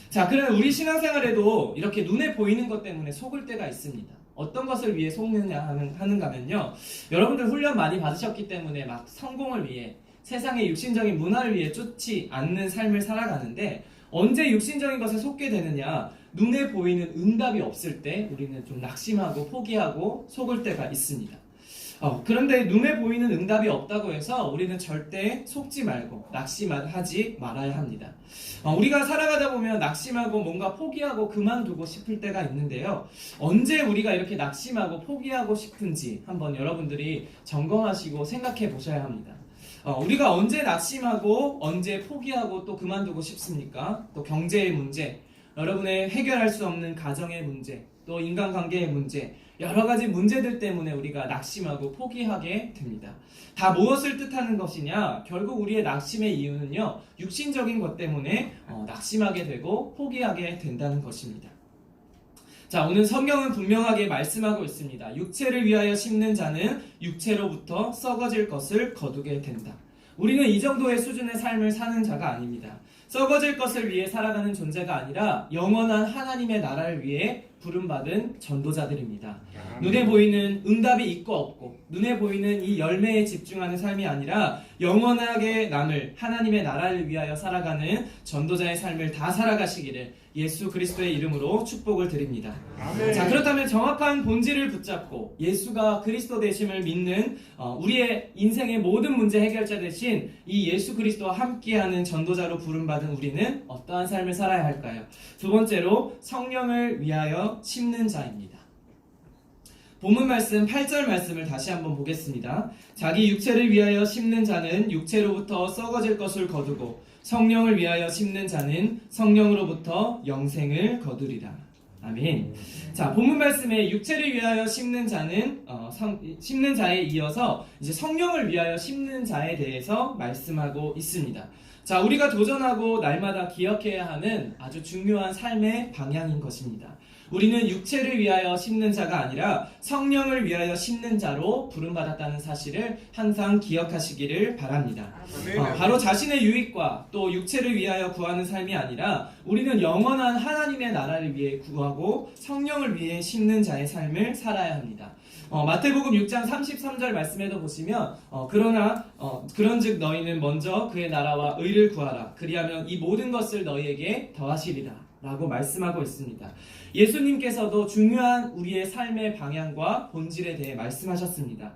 자, 그러면 우리 신앙생활에도 이렇게 눈에 보이는 것 때문에 속을 때가 있습니다. 어떤 것을 위해 속느냐 하는가면요, 여러분들 훈련 많이 받으셨기 때문에 막 성공을 위해 세상의 육신적인 문화를 위해 쫓지 않는 삶을 살아가는데 언제 육신적인 것에 속게 되느냐? 눈에 보이는 응답이 없을 때 우리는 좀 낙심하고 포기하고 속을 때가 있습니다. 그런데 눈에 보이는 응답이 없다고 해서 우리는 절대 속지 말고 낙심하지 말아야 합니다. 우리가 살아가다 보면 낙심하고 뭔가 포기하고 그만두고 싶을 때가 있는데요. 언제 우리가 이렇게 낙심하고 포기하고 싶은지 한번 여러분들이 점검하시고 생각해 보셔야 합니다. 우리가 언제 낙심하고 언제 포기하고 또 그만두고 싶습니까? 또 경제의 문제, 여러분의 해결할 수 없는 가정의 문제, 또 인간관계의 문제, 여러 가지 문제들 때문에 우리가 낙심하고 포기하게 됩니다. 다 무엇을 뜻하는 것이냐? 결국 우리의 낙심의 이유는요, 육신적인 것 때문에 낙심하게 되고 포기하게 된다는 것입니다. 자, 오늘 성경은 분명하게 말씀하고 있습니다. 육체를 위하여 심는 자는 육체로부터 썩어질 것을 거두게 된다. 우리는 이 정도의 수준의 삶을 사는 자가 아닙니다. 썩어질 것을 위해 살아가는 존재가 아니라 영원한 하나님의 나라를 위해 부름받은 전도자들입니다. 눈에 보이는 응답이 있고 없고 눈에 보이는 이 열매에 집중하는 삶이 아니라 영원하게 남을 하나님의 나라를 위하여 살아가는 전도자의 삶을 다 살아가시기를 예수 그리스도의 이름으로 축복을 드립니다. 아멘. 자, 그렇다면 정확한 본질을 붙잡고 예수가 그리스도 되심을 믿는 우리의 인생의 모든 문제 해결자 되신 이 예수 그리스도와 함께하는 전도자로 부름받은 우리는 어떠한 삶을 살아야 할까요? 두 번째로 성령을 위하여 심는 자입니다. 본문 말씀 8절 말씀을 다시 한번 보겠습니다. 자기 육체를 위하여 심는 자는 육체로부터 썩어질 것을 거두고 성령을 위하여 심는 자는 성령으로부터 영생을 거두리라. 아멘. 자, 본문 말씀에 육체를 위하여 심는 자는 심는 자에 이어서 이제 성령을 위하여 심는 자에 대해서 말씀하고 있습니다. 자, 우리가 도전하고 날마다 기억해야 하는 아주 중요한 삶의 방향인 것입니다. 우리는 육체를 위하여 심는 자가 아니라 성령을 위하여 심는 자로 부름받았다는 사실을 항상 기억하시기를 바랍니다. 바로 자신의 유익과 또 육체를 위하여 구하는 삶이 아니라 우리는 영원한 하나님의 나라를 위해 구하고 성령을 위해 심는 자의 삶을 살아야 합니다. 마태복음 6장 33절 말씀에도 보시면 그런즉 너희는 먼저 그의 나라와 의를 구하라. 그리하면 이 모든 것을 너희에게 더하시리라 라고 말씀하고 있습니다. 예수님께서도 중요한 우리의 삶의 방향과 본질에 대해 말씀하셨습니다.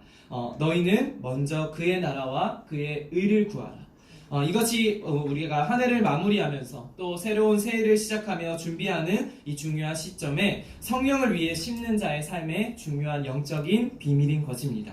너희는 먼저 그의 나라와 그의 의를 구하라. 이것이 우리가 한 해를 마무리하면서 또 새로운 새해를 시작하며 준비하는 이 중요한 시점에 성령을 위해 심는 자의 삶의 중요한 영적인 비밀인 것입니다.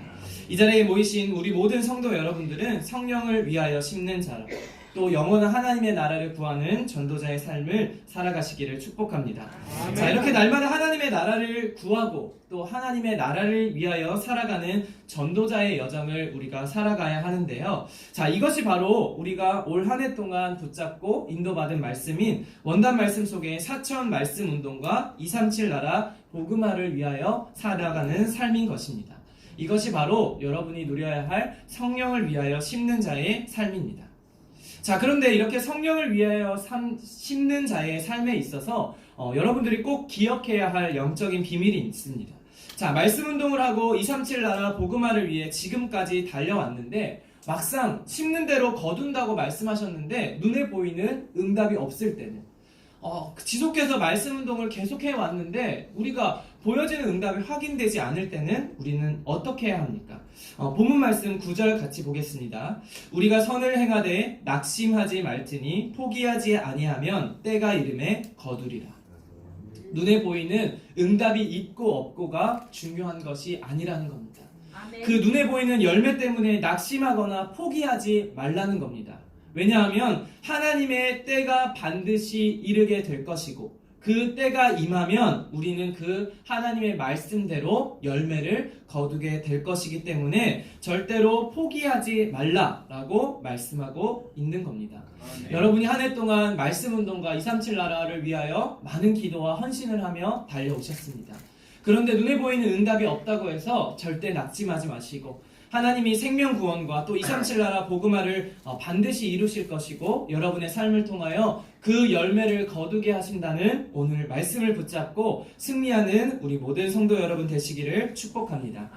이 자리에 모이신 우리 모든 성도 여러분들은 성령을 위하여 심는 자로 또 영원한 하나님의 나라를 구하는 전도자의 삶을 살아가시기를 축복합니다. 자, 이렇게 날마다 하나님의 나라를 구하고 또 하나님의 나라를 위하여 살아가는 전도자의 여정을 우리가 살아가야 하는데요. 자, 이것이 바로 우리가 올 한 해 동안 붙잡고 인도받은 말씀인 원단 말씀 속의 사천 말씀 운동과 237 나라 복음화를 위하여 살아가는 삶인 것입니다. 이것이 바로 여러분이 누려야 할 성령을 위하여 심는 자의 삶입니다. 자, 그런데 이렇게 성령을 위하여 심는 자의 삶에 있어서 여러분들이 꼭 기억해야 할 영적인 비밀이 있습니다. 자, 말씀 운동을 하고 237 나라 복음화를 위해 지금까지 달려왔는데 막상 심는 대로 거둔다고 말씀하셨는데 눈에 보이는 응답이 없을 때는 지속해서 말씀 운동을 계속해 왔는데 우리가 보여지는 응답이 확인되지 않을 때는 우리는 어떻게 해야 합니까? 본문 말씀 9절 같이 보겠습니다. 우리가 선을 행하되 낙심하지 말지니 포기하지 아니하면 때가 이름에 거두리라. 눈에 보이는 응답이 있고 없고가 중요한 것이 아니라는 겁니다. 그 눈에 보이는 열매 때문에 낙심하거나 포기하지 말라는 겁니다. 왜냐하면 하나님의 때가 반드시 이르게 될 것이고 그 때가 임하면 우리는 그 하나님의 말씀대로 열매를 거두게 될 것이기 때문에 절대로 포기하지 말라라고 말씀하고 있는 겁니다. 여러분이 한 해 동안 말씀 운동과 237 나라를 위하여 많은 기도와 헌신을 하며 달려오셨습니다. 그런데 눈에 보이는 응답이 없다고 해서 절대 낙심하지 마시고 하나님이 생명 구원과 또 237 나라 복음화를 반드시 이루실 것이고 여러분의 삶을 통하여 그 열매를 거두게 하신다는 오늘 말씀을 붙잡고 승리하는 우리 모든 성도 여러분 되시기를 축복합니다.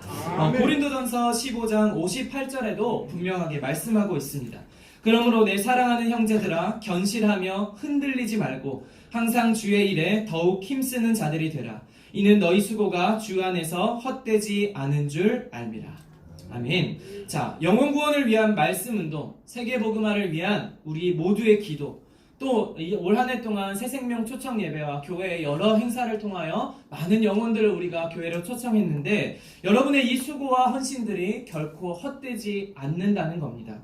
고린도전서 15장 58절에도 분명하게 말씀하고 있습니다. 그러므로 내 사랑하는 형제들아 견실하며 흔들리지 말고 항상 주의 일에 더욱 힘쓰는 자들이 되라. 이는 너희 수고가 주 안에서 헛되지 않은 줄 알미라. 아멘. 자, 영혼 구원을 위한 말씀 운동, 세계 복음화를 위한 우리 모두의 기도, 또 올 한 해 동안 새생명 초청 예배와 교회의 여러 행사를 통하여 많은 영혼들을 우리가 교회로 초청했는데 여러분의 이 수고와 헌신들이 결코 헛되지 않는다는 겁니다.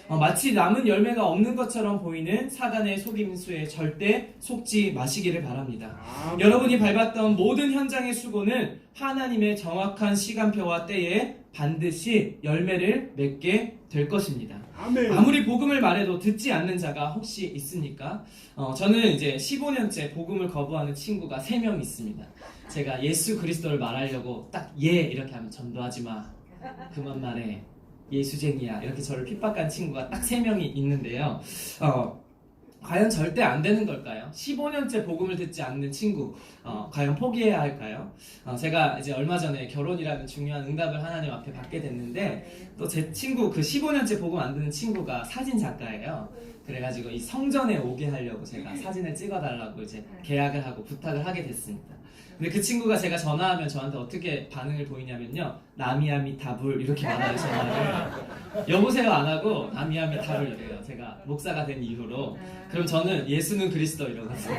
마치 남은 열매가 없는 것처럼 보이는 사단의 속임수에 절대 속지 마시기를 바랍니다. 여러분이 밟았던 모든 현장의 수고는 하나님의 정확한 시간표와 때에 반드시 열매를 맺게 될 것입니다. 아무리 복음을 말해도 듣지 않는 자가 혹시 있습니까? 저는 이제 15년째 복음을 거부하는 친구가 3명 있습니다. 제가 예수 그리스도를 말하려고 딱 이렇게 하면 전도하지 마, 그만 말해, 예수쟁이야 이렇게 저를 핍박한 친구가 딱 3명이 있는데요. 과연 절대 안 되는 걸까요? 15년째 복음을 듣지 않는 친구 과연 포기해야 할까요? 제가 이제 얼마 전에 결혼이라는 중요한 응답을 하나님 앞에 받게 됐는데 또 제 친구 그 15년째 복음 안 듣는 친구가 사진 작가예요. 그래가지고 이 성전에 오게 하려고 제가 사진을 찍어달라고 이제 계약을 하고 부탁을 하게 됐습니다. 근데 그 친구가 제가 전화하면 저한테 어떻게 반응을 보이냐면요, 나미아미 다불 이렇게 말아요. 전화를 여보세요 안 하고 나미아미 다불 이래요. 제가 목사가 된 이후로. 그럼 저는 예수는 그리스도 이러거든요.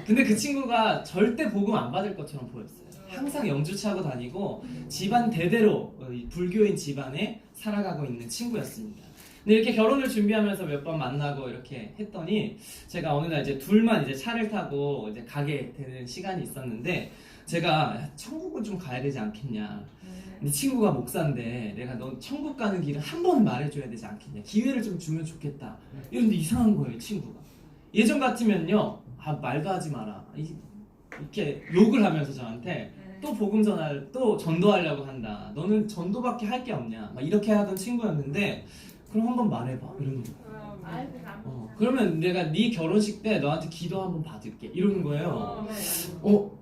근데 그 친구가 절대 복음 안 받을 것처럼 보였어요. 항상 영주차고 다니고 집안 대대로 불교인 집안에 살아가고 있는 친구였습니다. 근데 이렇게 결혼을 준비하면서 몇 번 만나고 이렇게 했더니 제가 어느 날 이제 둘만 이제 차를 타고 이제 가게 되는 시간이 있었는데 제가 천국은 좀 가야 되지 않겠냐. 근데 친구가 목사인데 내가 너 천국 가는 길을 한 번 말해줘야 되지 않겠냐. 기회를 좀 주면 좋겠다. 이런데 이상한 거예요, 친구가. 예전 같으면요, 말도 하지 마라. 이렇게 욕을 하면서 저한테 또 복음 전할, 또 전도하려고 한다. 너는 전도밖에 할 게 없냐. 막 이렇게 하던 친구였는데 그럼 한번 말해봐. 이러는 거예요. 그러면 내가 네 결혼식 때 너한테 기도 한번 받을게. 이러는 거예요.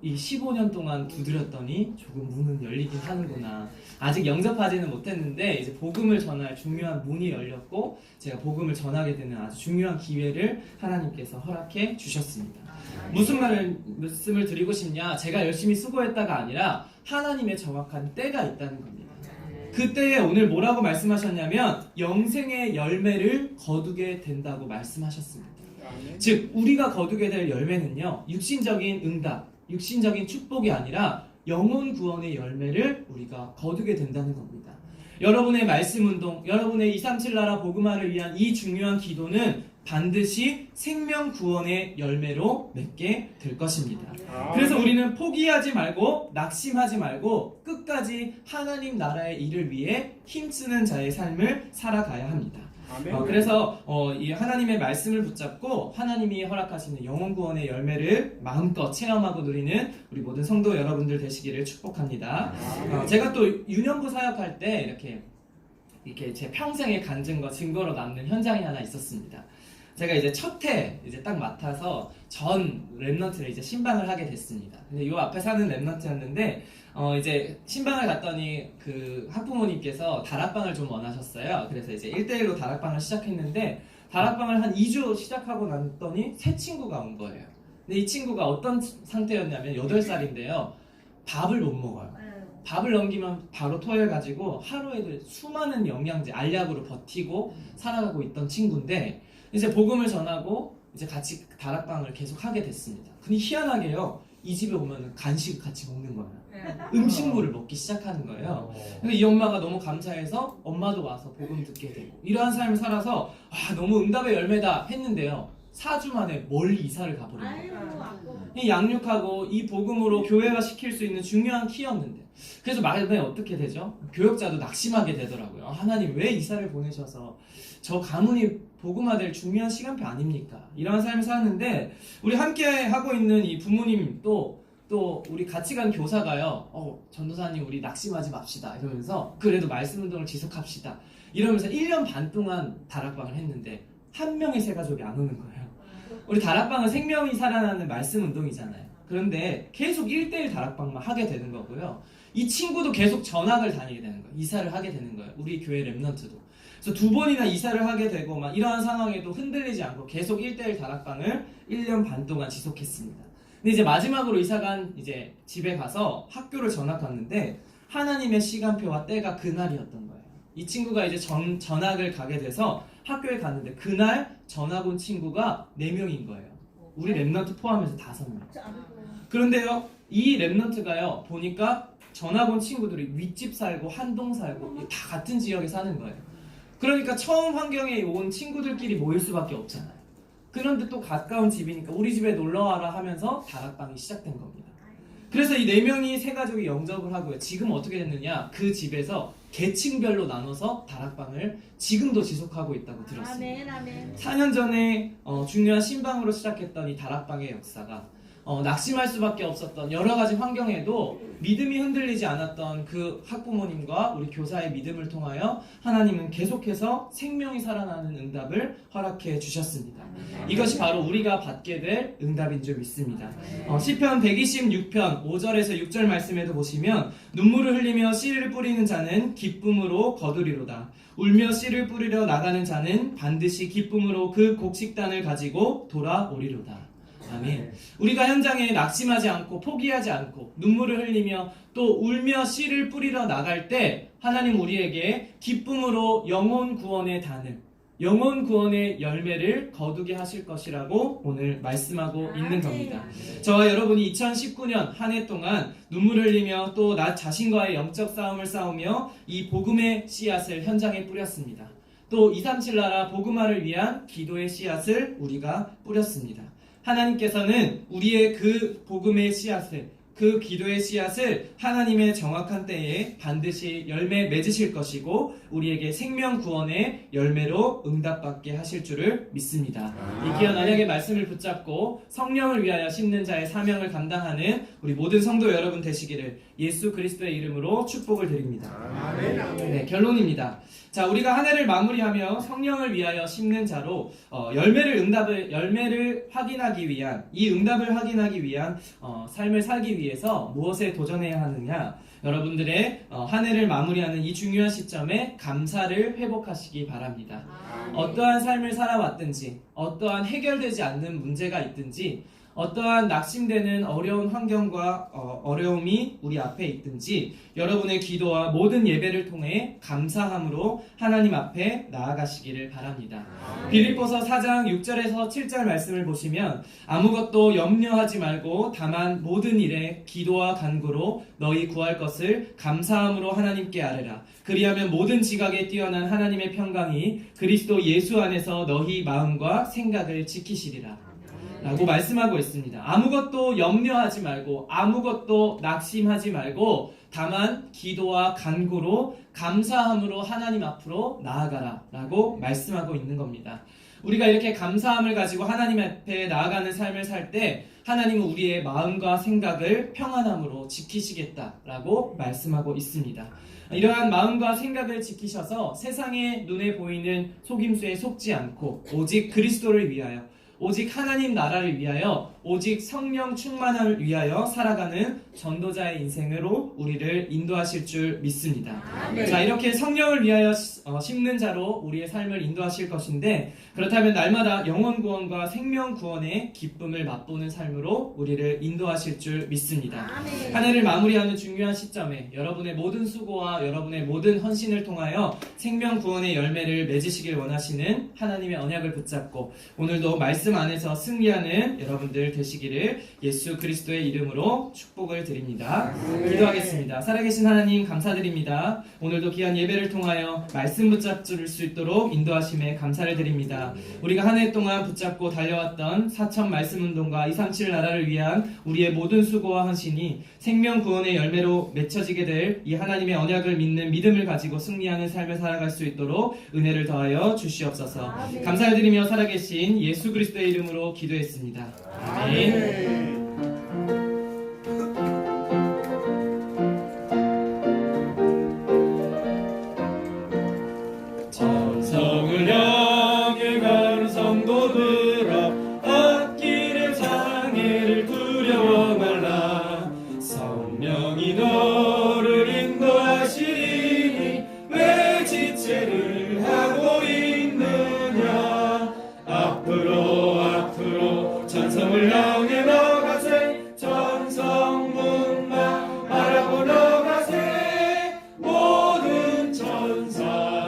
이 15년 동안 두드렸더니 조금 문은 열리긴 하는구나. 아직 영접하지는 못했는데 이제 복음을 전할 중요한 문이 열렸고 제가 복음을 전하게 되는 아주 중요한 기회를 하나님께서 허락해 주셨습니다. 무슨 말씀을 드리고 싶냐? 제가 열심히 수고했다가 아니라 하나님의 정확한 때가 있다는 겁니다. 그 때에 오늘 뭐라고 말씀하셨냐면 영생의 열매를 거두게 된다고 말씀하셨습니다. 즉 우리가 거두게 될 열매는요, 육신적인 응답, 육신적인 축복이 아니라 영혼 구원의 열매를 우리가 거두게 된다는 겁니다. 여러분의 말씀 운동, 여러분의 237 나라 복음화를 위한 이 중요한 기도는 반드시 생명 구원의 열매로 맺게 될 것입니다. 그래서 우리는 포기하지 말고 낙심하지 말고 끝까지 하나님 나라의 일을 위해 힘쓰는 자의 삶을 살아가야 합니다. 그래서 이 하나님의 말씀을 붙잡고 하나님이 허락하시는 영혼 구원의 열매를 마음껏 체험하고 누리는 우리 모든 성도 여러분들 되시기를 축복합니다. 제가 또 유년부 사역할 때 이렇게 제 평생의 간증과 증거로 남는 현장이 하나 있었습니다. 제가 이제 첫 해 이제 딱 맡아서 전 랩넌트를 이제 신방을 하게 됐습니다. 근데 요 앞에 사는 랩넌트였는데 이제 신방을 갔더니 그 학부모님께서 다락방을 좀 원하셨어요. 그래서 이제 1대1로 다락방을 시작했는데 다락방을 한 2주 시작하고 났더니 새 친구가 온 거예요. 근데 이 친구가 어떤 상태였냐면 8살인데요. 밥을 못 먹어요. 밥을 넘기면 바로 토해가지고 하루에도 수많은 영양제, 알약으로 버티고 살아가고 있던 친구인데 이제 복음을 전하고 이제 같이 다락방을 계속 하게 됐습니다. 근데 희한하게요, 이 집에 오면 간식을 같이 먹는 거예요. 음식물을 먹기 시작하는 거예요. 근데 이 엄마가 너무 감사해서 엄마도 와서 복음 듣게 되고 이러한 삶을 살아서 너무 응답의 열매다 했는데요. 4주 만에 멀리 이사를 가버린 거예요. 이 양육하고 이 복음으로 교회화 시킬 수 있는 중요한 키였는데 그래서 말에 어떻게 되죠? 교역자도 낙심하게 되더라고요. 하나님 왜 이사를 보내셔서 저 가문이 복음화될 중요한 시간표 아닙니까? 이런 삶을 사는데 우리 함께 하고 있는 이 부모님 또 우리 같이 간 교사가요. 전도사님 우리 낙심하지 맙시다 이러면서 그래도 말씀 운동을 지속합시다 이러면서 1년 반 동안 다락방을 했는데 한 명의 새 가족이 안 오는 거예요. 우리 다락방은 생명이 살아나는 말씀 운동이잖아요. 그런데 계속 1대1 다락방만 하게 되는 거고요. 이 친구도 계속 전학을 다니게 되는 거예요. 이사를 하게 되는 거예요. 우리 교회 랩넌트도. 그래서 2번이나 이사를 하게 되고 막 이러한 상황에도 흔들리지 않고 계속 1대1 다락방을 1년 반 동안 지속했습니다. 근데 이제 마지막으로 이사간 이제 집에 가서 학교를 전학 갔는데 하나님의 시간표와 때가 그날이었던 거예요. 이 친구가 이제 전학을 가게 돼서 학교에 갔는데 그날 전학 온 친구가 4명인 거예요. 우리 랩넌트 포함해서 5명. 그런데요, 이 랩넌트가요, 보니까 전학 온 친구들이 윗집 살고 한동 살고 다 같은 지역에 사는 거예요. 그러니까 처음 환경에 온 친구들끼리 모일 수밖에 없잖아요. 그런데 또 가까운 집이니까 우리 집에 놀러와라 하면서 다락방이 시작된 겁니다. 그래서 이 4명이 새 가족이 영접을 하고요. 지금 어떻게 됐느냐? 그 집에서 계층별로 나눠서 다락방을 지금도 지속하고 있다고 들었습니다. 4년 전에 중요한 신방으로 시작했던 이 다락방의 역사가 낙심할 수밖에 없었던 여러 가지 환경에도 믿음이 흔들리지 않았던 그 학부모님과 우리 교사의 믿음을 통하여 하나님은 계속해서 생명이 살아나는 응답을 허락해 주셨습니다. 이것이 바로 우리가 받게 될 응답인 줄 믿습니다. 시편 126편 5절에서 6절 말씀에도 보시면 눈물을 흘리며 씨를 뿌리는 자는 기쁨으로 거두리로다. 울며 씨를 뿌리러 나가는 자는 반드시 기쁨으로 그 곡식단을 가지고 돌아오리로다. 아멘. 우리가 현장에 낙심하지 않고 포기하지 않고 눈물을 흘리며 또 울며 씨를 뿌리러 나갈 때 하나님 우리에게 기쁨으로 영혼 구원의 단을, 영혼 구원의 열매를 거두게 하실 것이라고 오늘 말씀하고 있는 겁니다. 저와 여러분이 2019년 한 해 동안 눈물을 흘리며 또 나 자신과의 영적 싸움을 싸우며 이 복음의 씨앗을 현장에 뿌렸습니다. 또 237 나라 복음화를 위한 기도의 씨앗을 우리가 뿌렸습니다. 하나님께서는 우리의 그 복음의 씨앗을, 그 기도의 씨앗을 하나님의 정확한 때에 반드시 열매 맺으실 것이고 우리에게 생명 구원의 열매로 응답받게 하실 줄을 믿습니다. 이 귀한 언약의 말씀을 붙잡고 성령을 위하여 심는 자의 사명을 감당하는 우리 모든 성도 여러분 되시기를 예수 그리스도의 이름으로 축복을 드립니다. 네, 결론입니다. 자, 우리가 한 해를 마무리하며 성령을 위하여 심는 자로 열매를 확인하기 위한, 이 응답을 확인하기 위한 삶을 살기 위해서 무엇에 도전해야 하느냐? 여러분들의 한 해를 마무리하는 이 중요한 시점에 감사를 회복하시기 바랍니다. 어떠한 삶을 살아왔든지, 어떠한 해결되지 않는 문제가 있든지, 어떠한 낙심되는 어려운 환경과 어려움이 우리 앞에 있든지 여러분의 기도와 모든 예배를 통해 감사함으로 하나님 앞에 나아가시기를 바랍니다. 빌립보서 4장 6절에서 7절 말씀을 보시면 아무것도 염려하지 말고 다만 모든 일에 기도와 간구로 너희 구할 것을 감사함으로 하나님께 아뢰라. 그리하면 모든 지각에 뛰어난 하나님의 평강이 그리스도 예수 안에서 너희 마음과 생각을 지키시리라 라고 말씀하고 있습니다. 아무것도 염려하지 말고 아무것도 낙심하지 말고 다만 기도와 간구로 감사함으로 하나님 앞으로 나아가라 라고 말씀하고 있는 겁니다. 우리가 이렇게 감사함을 가지고 하나님 앞에 나아가는 삶을 살 때 하나님은 우리의 마음과 생각을 평안함으로 지키시겠다라고 말씀하고 있습니다. 이러한 마음과 생각을 지키셔서 세상의 눈에 보이는 속임수에 속지 않고 오직 그리스도를 위하여, 오직 하나님 나라를 위하여, 오직 성령 충만함을 위하여 살아가는 전도자의 인생으로 우리를 인도하실 줄 믿습니다. 자, 이렇게 성령을 위하여 심는 자로 우리의 삶을 인도하실 것인데, 그렇다면 날마다 영혼 구원과 생명 구원의 기쁨을 맛보는 삶으로 우리를 인도하실 줄 믿습니다. 한 해를 마무리하는 중요한 시점에 여러분의 모든 수고와 여러분의 모든 헌신을 통하여 생명 구원의 열매를 맺으시길 원하시는 하나님의 언약을 붙잡고 오늘도 말씀 안에서 승리하는 여러분들 되시기를 예수 그리스도의 이름으로 축복을 드립니다. 기도하겠습니다. 살아계신 하나님 감사드립니다. 오늘도 귀한 예배를 통하여 말씀 붙잡을 수 있도록 인도하심에 감사를 드립니다. 우리가 한 해 동안 붙잡고 달려왔던 4천 말씀 운동과 237 나라를 위한 우리의 모든 수고와 헌신이 생명 구원의 열매로 맺혀지게 될 이 하나님의 언약을 믿는 믿음을 가지고 승리하는 삶을 살아갈 수 있도록 은혜를 더하여 주시옵소서. 감사를 드리며 살아계신 예수 그리스도의 이름으로 기도했습니다. 아멘. 천성을 향해 가는 성도들아, 앞길의 장애를 두려워 말라. 성령이 너를 인도하시리니 왜 지체를 하고 있느냐. 앞으로 천성을 향해 나가세. 천성문만 바라보 나가세. 모든 천사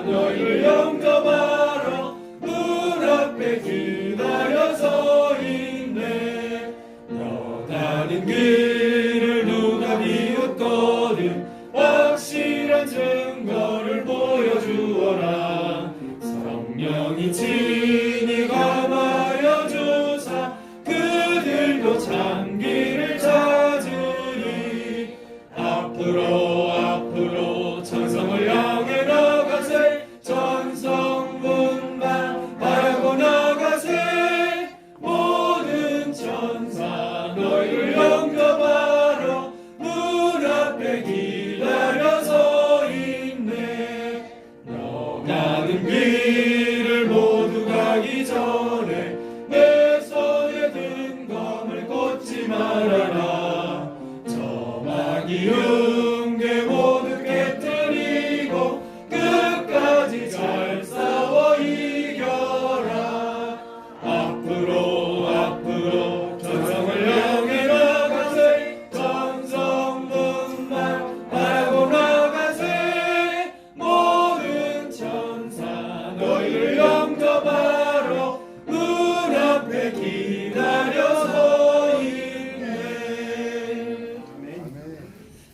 너희를 영접하러 문 앞에 기다려 서 있네. 너 가는 길을 누가 비웃거든 확실한 증거를 보여주어라. 성령이 친히 감하여 주사 그들도 참 길을 찾으리. 앞으로 천성을 향해 나가세. 천성문만 바라고 나가세. 모든 천사 너희를 영접하러 문 앞에 기다려 서 있네. 너 가는 길을 모두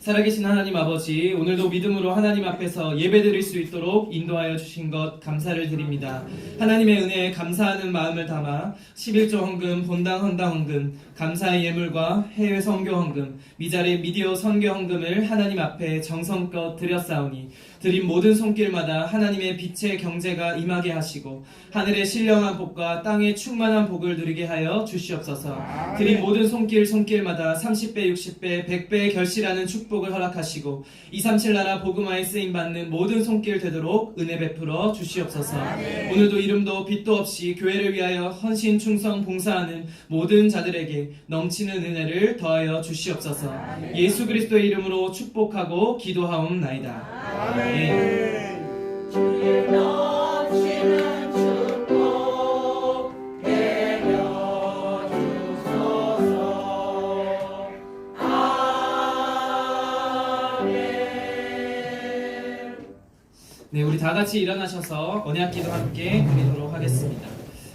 살아계신 하나님 아버지, 오늘도 믿음으로 하나님 앞에서 예배드릴 수 있도록 인도하여 주신 것 감사를 드립니다. 하나님의 은혜에 감사하는 마음을 담아 11조 헌금, 본당 헌당 헌금, 감사의 예물과 해외 선교 헌금, 미자리 미디어 선교 헌금을 하나님 앞에 정성껏 드렸사오니 드린 모든 손길마다 하나님의 빛의 경제가 임하게 하시고 하늘의 신령한 복과 땅의 충만한 복을 누리게 하여 주시옵소서. 드린 모든 손길마다 30배, 60배, 100배의 결실하는 축복을 허락하시고 237 나라 복음화에 쓰임받는 모든 손길 되도록 은혜 베풀어 주시옵소서. 오늘도 이름도 빛도 없이 교회를 위하여 헌신, 충성, 봉사하는 모든 자들에게 넘치는 은혜를 더하여 주시옵소서. 예수 그리스도의 이름으로 축복하고 기도하옵나이다. 아멘. 주의 넘치는 축복 내려주소서. 아멘. 네, 우리 다 같이 일어나셔서 언약기도 함께 드리도록 하겠습니다.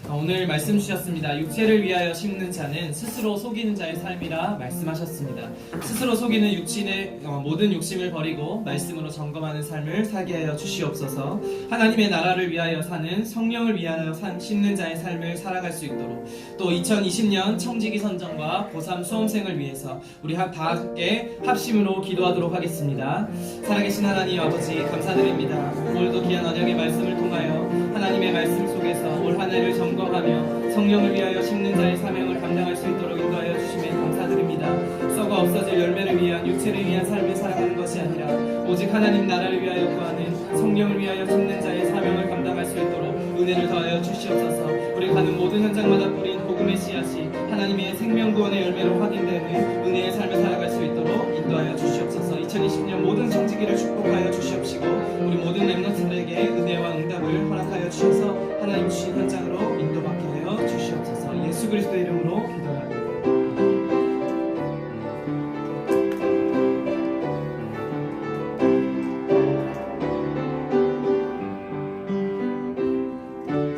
오늘 말씀 주셨습니다. 육체를 위하여 심는 자는 스스로 속이는 자의 삶이라 말씀하셨습니다. 스스로 속이는 육신의 모든 욕심을 버리고 말씀으로 점검하는 삶을 살게 하여 주시옵소서. 하나님의 나라를 위하여 사는, 성령을 위하여 심는 자의 삶을 살아갈 수 있도록, 또 2020년 청지기 선정과 고3 수험생을 위해서 우리 다 함께 합심으로 기도하도록 하겠습니다. 살아계신 하나님 아버지, 감사드립니다. 오늘도 귀한 언약의 말씀을 통하여 하나님의 말씀 속에서 올 한 해를 점검하며 성령을 위하여 심는 자의 사명을 감당할 수 있도록 인도하여 주심에 감사드립니다. 썩어 없어질 열매를 위한, 육체를 위한 삶을 살아가는 것이 아니라 오직 하나님 나라를 위하여 구하는, 성령을 위하여 심는 자의 사명을 감당할 수 있도록 은혜를 더하여 주시옵소서. 우리 가는 모든 현장마다 뿌린 복음의 씨앗이 하나님의 생명구원의 열매로 확인되는 은혜의 삶을 살아갈 수 있도록 인도하여 주시옵소서. 2020년 모든 성지기를 축복하여 주시옵시고 우리 모든 렘넌트들에게 은혜와 응답을 허락하여 주셔서 하나님 주신 현장으로 인도받게 하여 주시옵소서. 예수 그리스도의 이름으로 기도합니다.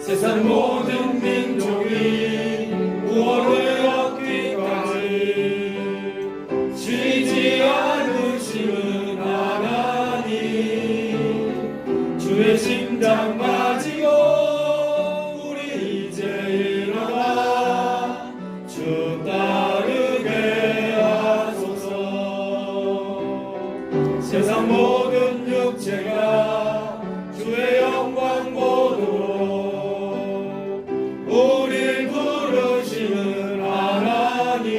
세상 모든 민족이 구원을 얻기까지 쉬지 않으시는 하나님, 주의 심장 가지고 우리 이제 일어나 주 따르게 하소서. 세상 모든 육체가 주의 영광 보도록 우릴 부르시는 하나님,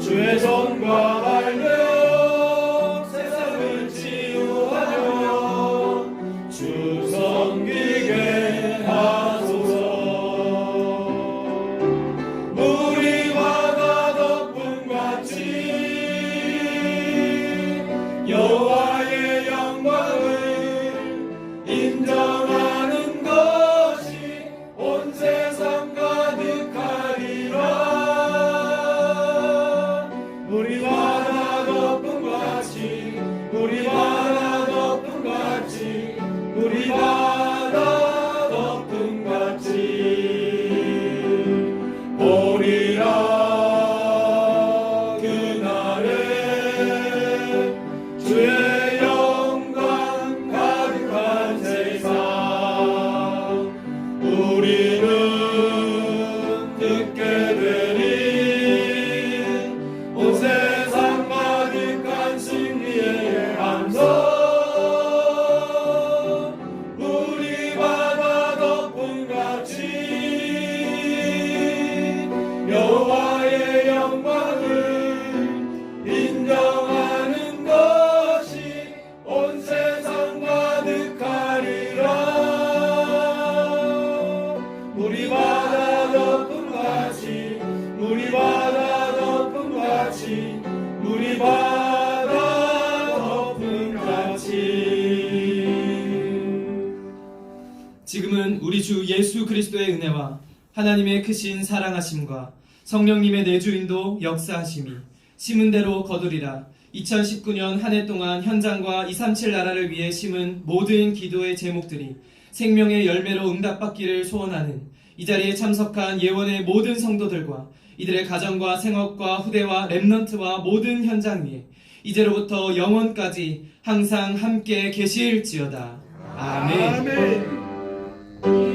주의 손과 발로 세상을 치유하며 주 섬기게 하소서. 우리와 덕분같이 여호와의 영광을 인정하는 것이 온 세상 가득하리라. 우리와 덕분같이, 우리와 덕분같이, 우리와 덕분같이 보리라. 그날에 주의 영광 가득한 세상, 우리는 듣게 되리 온 세상 가득한 승리의 함성. 우리와 덕분같이 여호와의 영광을 인정하는 것이 온 세상 가득하리라. 우리와 덕분같이, 우리와 덕분같이, 우리와 덕분같이. 지금은 우리 주 예수 그리스도의 은혜와 하나님의 크신 사랑하심과 성령님의 내주인도 역사하심이 심은 대로 거두리라. 2019년 한 해 동안 현장과 237 나라를 위해 심은 모든 기도의 제목들이 생명의 열매로 응답받기를 소원하는 이 자리에 참석한 예원의 모든 성도들과 이들의 가정과 생업과 후대와 렘넌트와 모든 현장 위에 이제로부터 영원까지 항상 함께 계실지어다. 아멘. 이